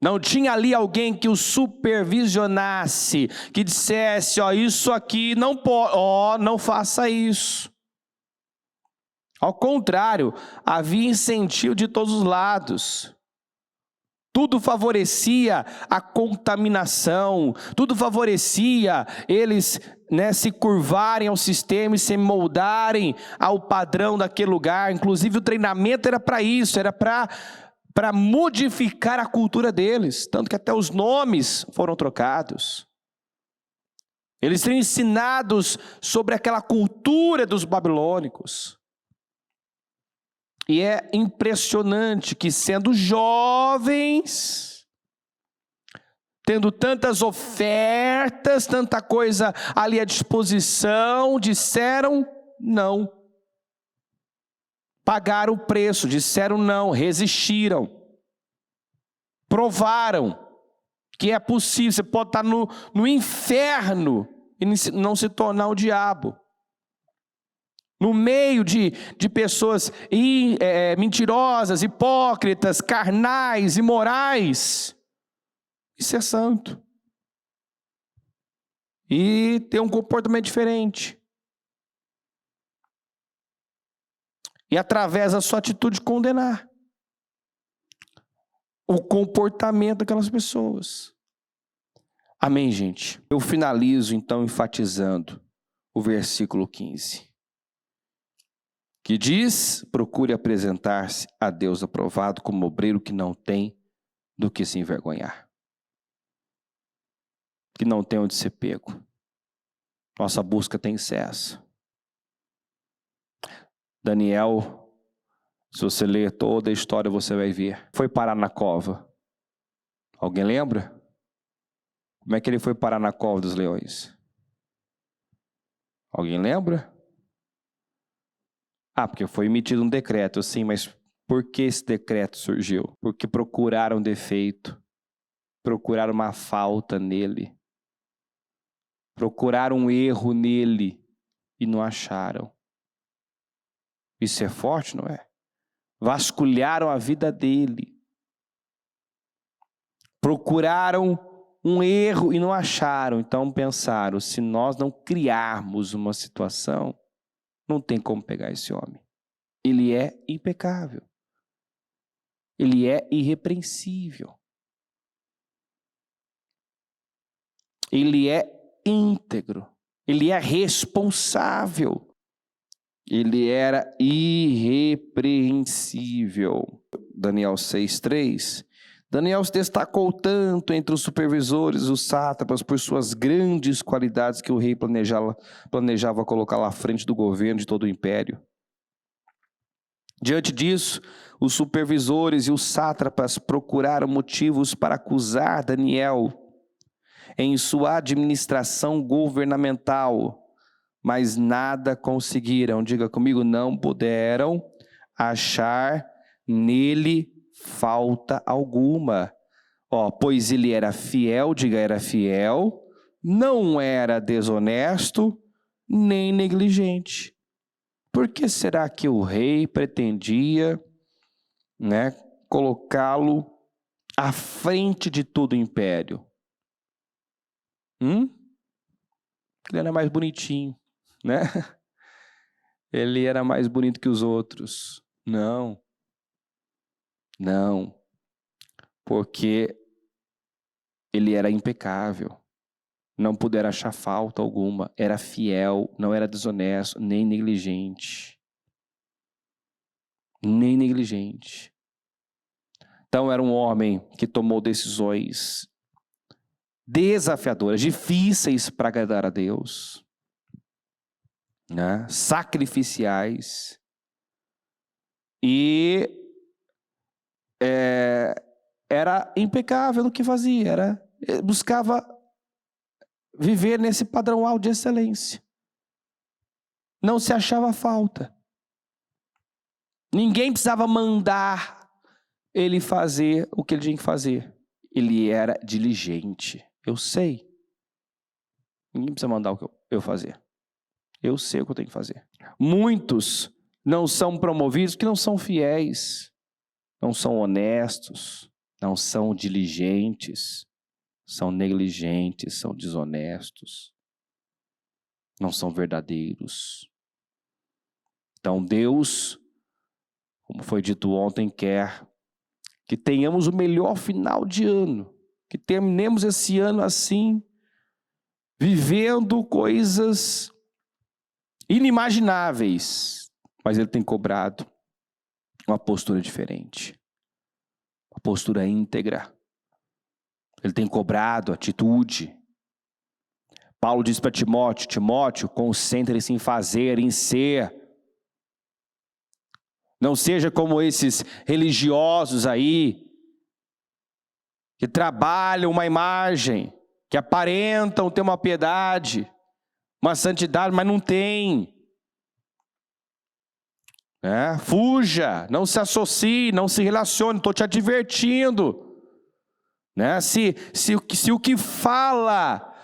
Não tinha ali alguém que o supervisionasse, que dissesse, isso aqui não pode, não faça isso. Ao contrário, havia incentivo de todos os lados. Tudo favorecia a contaminação, tudo favorecia eles se curvarem ao sistema e se moldarem ao padrão daquele lugar. Inclusive o treinamento era para isso, era para modificar a cultura deles, tanto que até os nomes foram trocados. Eles seriam ensinados sobre aquela cultura dos babilônicos. E é impressionante que, sendo jovens, tendo tantas ofertas, tanta coisa ali à disposição, disseram não. Pagaram o preço, disseram não, resistiram. Provaram que é possível, você pode estar no inferno e não se tornar o diabo. No meio de pessoas mentirosas, hipócritas, carnais, imorais. Isso é santo. E ter um comportamento diferente. E através da sua atitude condenar o comportamento daquelas pessoas. Amém, gente? Eu finalizo, então, enfatizando o versículo 15. Que diz, procure apresentar-se a Deus aprovado como obreiro que não tem do que se envergonhar. Que não tem onde ser pego. Nossa busca tem que ser essa. Daniel, se você ler toda a história, você vai ver. Foi parar na cova. Alguém lembra? Como é que ele foi parar na cova dos leões? Alguém lembra? Porque foi emitido um decreto, sim, mas por que esse decreto surgiu? Porque procuraram defeito, procuraram uma falta nele, procuraram um erro nele e não acharam. Isso é forte, não é? Vasculharam a vida dele, procuraram um erro e não acharam. Então pensaram, se nós não criarmos uma situação, não tem como pegar esse homem. Ele é impecável. Ele é irrepreensível. Ele é íntegro. Ele é responsável. Ele era irrepreensível. Daniel 6:3. Daniel se destacou tanto entre os supervisores, os sátrapas, por suas grandes qualidades que o rei planejava colocá-lo à frente do governo de todo o império. Diante disso, os supervisores e os sátrapas procuraram motivos para acusar Daniel em sua administração governamental, mas nada conseguiram. Diga comigo, não puderam achar nele falta alguma. Pois ele era fiel, diga, era fiel, não era desonesto, nem negligente. Por que será que o rei pretendia, colocá-lo à frente de todo o império? Ele era mais bonitinho, né? Ele era mais bonito que os outros. Não, porque ele era impecável, não puderam achar falta alguma, era fiel, não era desonesto, nem negligente. Nem negligente. Então era um homem que tomou decisões desafiadoras, difíceis para agradar a Deus, sacrificiais, e era impecável no que fazia, buscava viver nesse padrão alto de excelência. Não se achava falta. Ninguém precisava mandar ele fazer o que ele tinha que fazer. Ele era diligente. Eu sei. Ninguém precisa mandar o que eu fazer. Eu sei o que eu tenho que fazer. Muitos não são promovidos porque não são fiéis, não são honestos, não são diligentes, são negligentes, são desonestos, não são verdadeiros. Então Deus, como foi dito ontem, quer que tenhamos o melhor final de ano, que terminemos esse ano assim, vivendo coisas inimagináveis, mas Ele tem cobrado uma postura diferente, uma postura íntegra. Ele tem cobrado atitude. Paulo diz para Timóteo: Timóteo, concentre-se em fazer, em ser. Não seja como esses religiosos aí, que trabalham uma imagem, que aparentam ter uma piedade, uma santidade, mas não tem. Fuja, não se associe, não se relacione, estou te advertindo. Se o que fala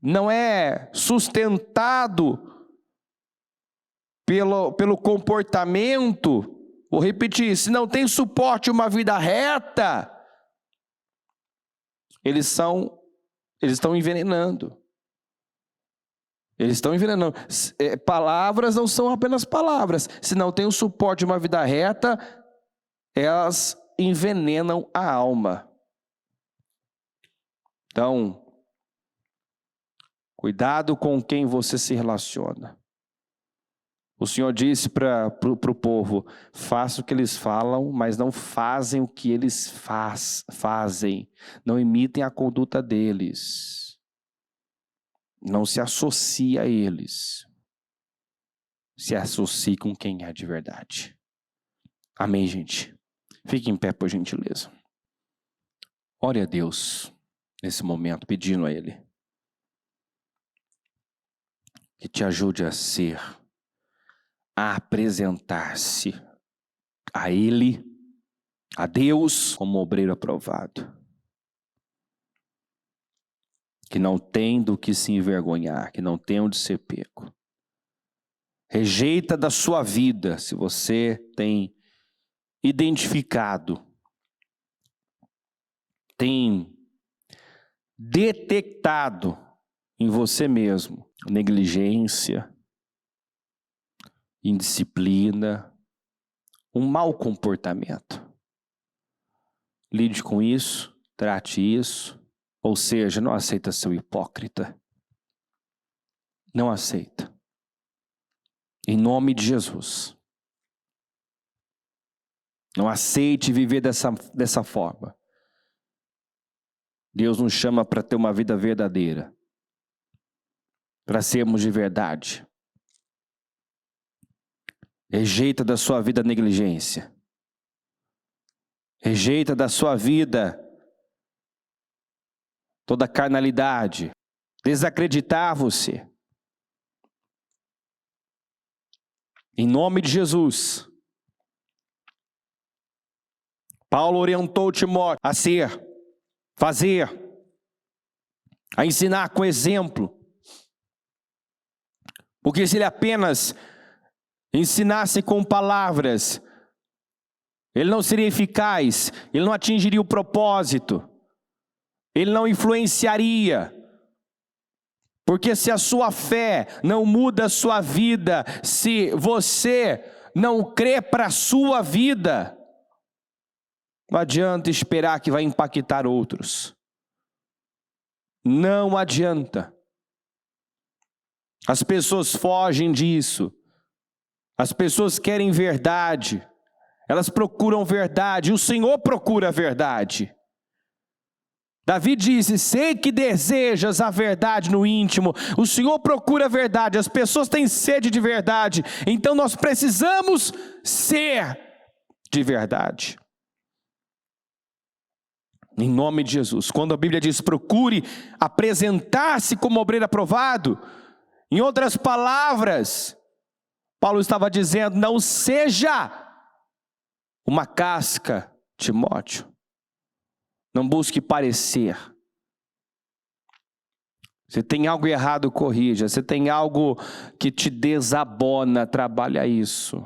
não é sustentado pelo comportamento, vou repetir, se não tem suporte uma vida reta, eles estão envenenando. Eles estão envenenando. Palavras não são apenas palavras. Se não tem o suporte de uma vida reta, elas envenenam a alma. Então, Cuidado com quem você se relaciona. O Senhor disse para o povo: faça o que eles falam, mas não fazem o que eles fazem. Não imitem a conduta deles. Não se associe a eles. Se associe com quem é de verdade. Amém, gente? Fique em pé, por gentileza. Ore a Deus nesse momento, pedindo a Ele que te ajude a apresentar-se a Ele, a Deus, como obreiro aprovado. Que não tem do que se envergonhar, que não tem onde ser pego. Rejeita da sua vida, se você tem identificado, tem detectado em você mesmo negligência, indisciplina, um mau comportamento. Lide com isso, trate isso, ou seja, não aceita ser hipócrita. Não aceita. Em nome de Jesus. Não aceite viver dessa forma. Deus nos chama para ter uma vida verdadeira. Para sermos de verdade. Rejeita da sua vida a negligência. Rejeita da sua vida toda a carnalidade. Desacreditar você. Em nome de Jesus. Paulo orientou Timóteo a fazer, a ensinar com exemplo. Porque se ele apenas ensinasse com palavras, ele não seria eficaz, ele não atingiria o propósito, ele não influenciaria. Porque se a sua fé não muda a sua vida, se você não crê para a sua vida, não adianta esperar que vai impactar outros. Não adianta. As pessoas fogem disso. As pessoas querem verdade. Elas procuram verdade. O Senhor procura a verdade. Davi disse: sei que desejas a verdade no íntimo. O Senhor procura a verdade. As pessoas têm sede de verdade. Então nós precisamos ser de verdade. Em nome de Jesus. Quando a Bíblia diz procure apresentar-se como obreiro aprovado, em outras palavras, Paulo estava dizendo: não seja uma casca, Timóteo. Não busque parecer. Se tem algo errado, corrija. Se tem algo que te desabona, trabalha isso.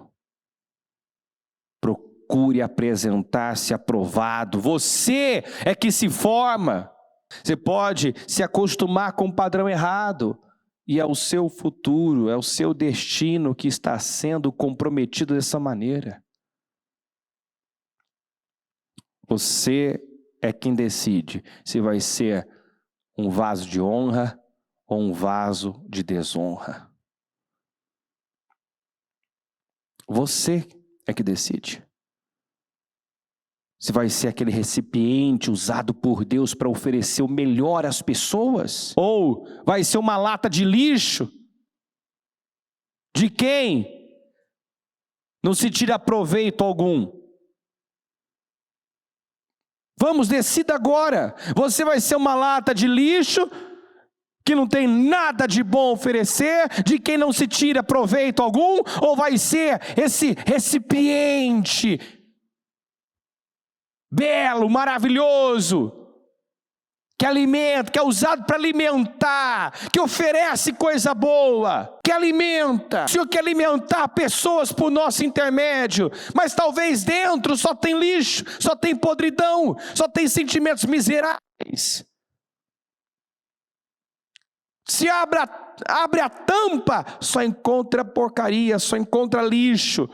Procure apresentar-se aprovado. Você é que se forma. Você pode se acostumar com o padrão errado. E é o seu futuro, é o seu destino que está sendo comprometido dessa maneira. Você é quem decide se vai ser um vaso de honra ou um vaso de desonra. Você é que decide. Se vai ser aquele recipiente usado por Deus para oferecer o melhor às pessoas, ou vai ser uma lata de lixo, de quem não se tira proveito algum. Vamos, decida agora. Você vai ser uma lata de lixo que não tem nada de bom a oferecer, de quem não se tira proveito algum, ou vai ser esse recipiente belo, maravilhoso, que alimenta, que é usado para alimentar, que oferece coisa boa, que alimenta. O Senhor quer alimentar pessoas por nosso intermédio, mas talvez dentro só tem lixo, só tem podridão, só tem sentimentos miseráveis. Se abre a tampa, só encontra porcaria, só encontra lixo,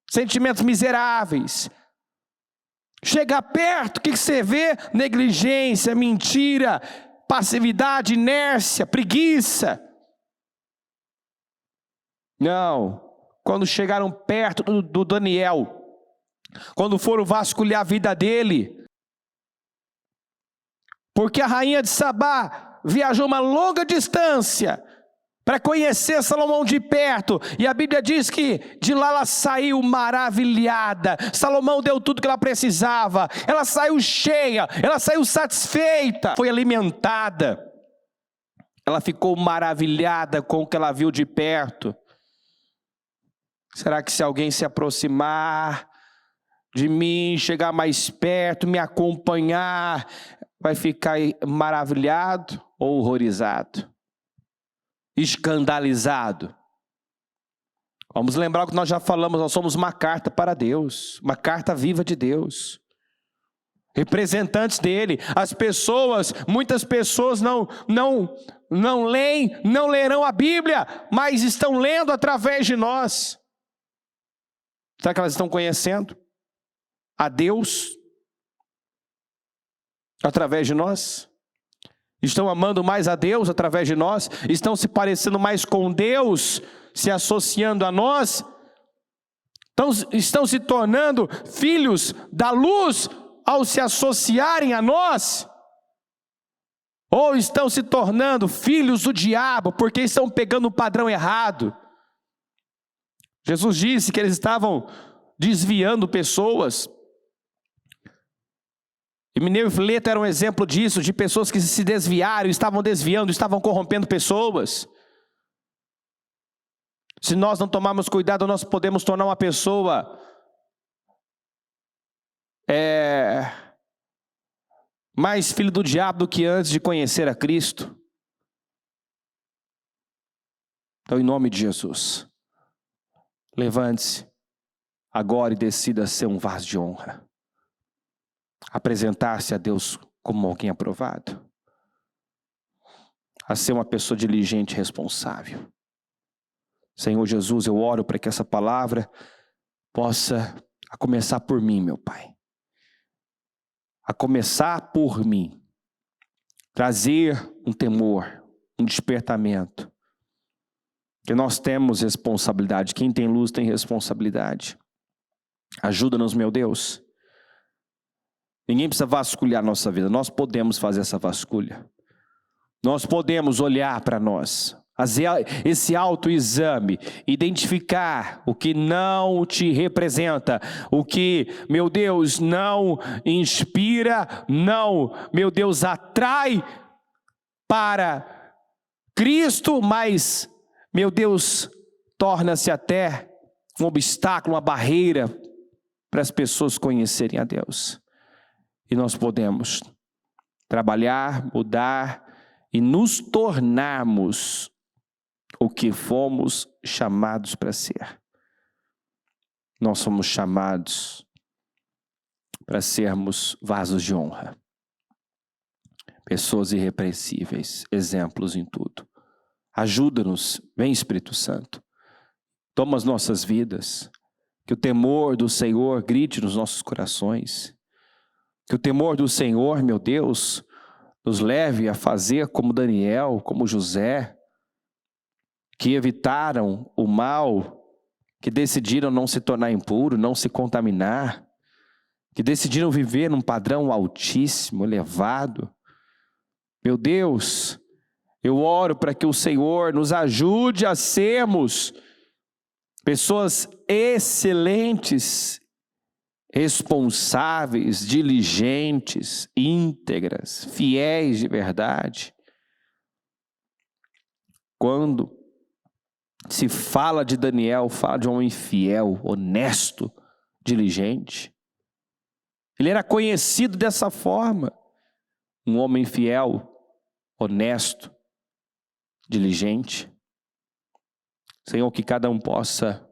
sentimentos miseráveis. Chega perto, o que você vê? Negligência, mentira, passividade, inércia, preguiça. Não. Quando chegaram perto do Daniel, quando foram vasculhar a vida dele, porque a rainha de Sabá viajou uma longa distância para conhecer Salomão de perto, e a Bíblia diz que de lá ela saiu maravilhada. Salomão deu tudo que ela precisava, ela saiu cheia, ela saiu satisfeita, foi alimentada, ela ficou maravilhada com o que ela viu de perto. Será que se alguém se aproximar de mim, chegar mais perto, me acompanhar, vai ficar maravilhado ou horrorizado? Escandalizado? Vamos lembrar o que nós já falamos, nós somos uma carta para Deus, uma carta viva de Deus, representantes dele. As pessoas, muitas pessoas não leem, não lerão a Bíblia, mas estão lendo através de nós. Será que elas estão conhecendo a Deus através de nós? Estão amando mais a Deus através de nós? Estão se parecendo mais com Deus, se associando a nós? Estão se tornando filhos da luz ao se associarem a nós? Ou estão se tornando filhos do diabo, porque estão pegando o padrão errado? Jesus disse que eles estavam desviando pessoas. Himeneu e Fileto era um exemplo disso, de pessoas que se desviaram, estavam desviando, estavam corrompendo pessoas. Se nós não tomarmos cuidado, nós podemos tornar uma pessoa mais filho do diabo do que antes de conhecer a Cristo. Então, em nome de Jesus, levante-se agora e decida ser um vaso de honra. Apresentar-se a Deus como alguém aprovado. A ser uma pessoa diligente e responsável. Senhor Jesus, eu oro para que essa palavra possa a começar por mim, meu Pai. A começar por mim. Trazer um temor, um despertamento. Que nós temos responsabilidade. Quem tem luz tem responsabilidade. Ajuda-nos, meu Deus. Ninguém precisa vasculhar a nossa vida. Nós podemos fazer essa vasculha. Nós podemos olhar para nós. Fazer esse autoexame. Identificar o que não te representa. O que, meu Deus, não inspira. Não, meu Deus, atrai para Cristo. Mas, meu Deus, torna-se até um obstáculo, uma barreira para as pessoas conhecerem a Deus. E nós podemos trabalhar, mudar e nos tornarmos o que fomos chamados para ser. Nós somos chamados para sermos vasos de honra. Pessoas irrepreensíveis, exemplos em tudo. Ajuda-nos, vem Espírito Santo. Toma as nossas vidas. Que o temor do Senhor grite nos nossos corações. Que o temor do Senhor, meu Deus, nos leve a fazer como Daniel, como José, que evitaram o mal, que decidiram não se tornar impuro, não se contaminar, que decidiram viver num padrão altíssimo, elevado. Meu Deus, eu oro para que o Senhor nos ajude a sermos pessoas excelentes, responsáveis, diligentes, íntegras, fiéis de verdade. Quando se fala de Daniel, fala de um homem fiel, honesto, diligente. Ele era conhecido dessa forma. Um homem fiel, honesto, diligente. Senhor, que cada um possa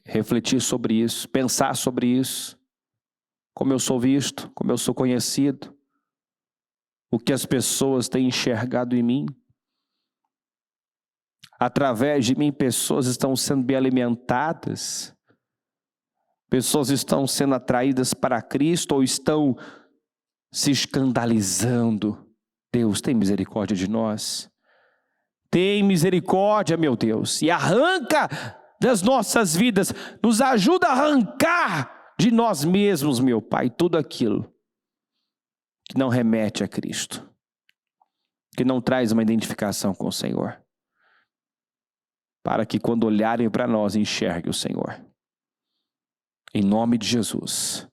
refletir sobre isso, pensar sobre isso, como eu sou visto, como eu sou conhecido, o que as pessoas têm enxergado em mim. Através de mim, pessoas estão sendo bem alimentadas, pessoas estão sendo atraídas para Cristo ou estão se escandalizando Deus, tem misericórdia de nós. Tem misericórdia, meu Deus, e arranca das nossas vidas, nos ajuda a arrancar de nós mesmos, meu Pai, tudo aquilo que não remete a Cristo, que não traz uma identificação com o Senhor, para que quando olharem para nós, enxerguem o Senhor. Em nome de Jesus,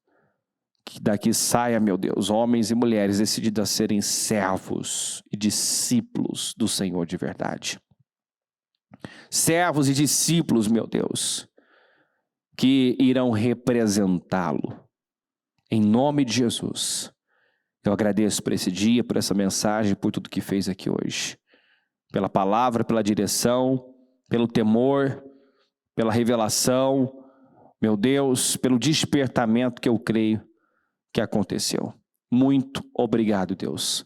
que daqui saia, meu Deus, homens e mulheres decididos a serem servos e discípulos do Senhor de verdade. Servos e discípulos, meu Deus, que irão representá-lo. Em nome de Jesus, eu agradeço por esse dia, por essa mensagem, por tudo que fez aqui hoje. Pela palavra, pela direção, pelo temor, pela revelação, meu Deus, pelo despertamento que eu creio que aconteceu. Muito obrigado, Deus.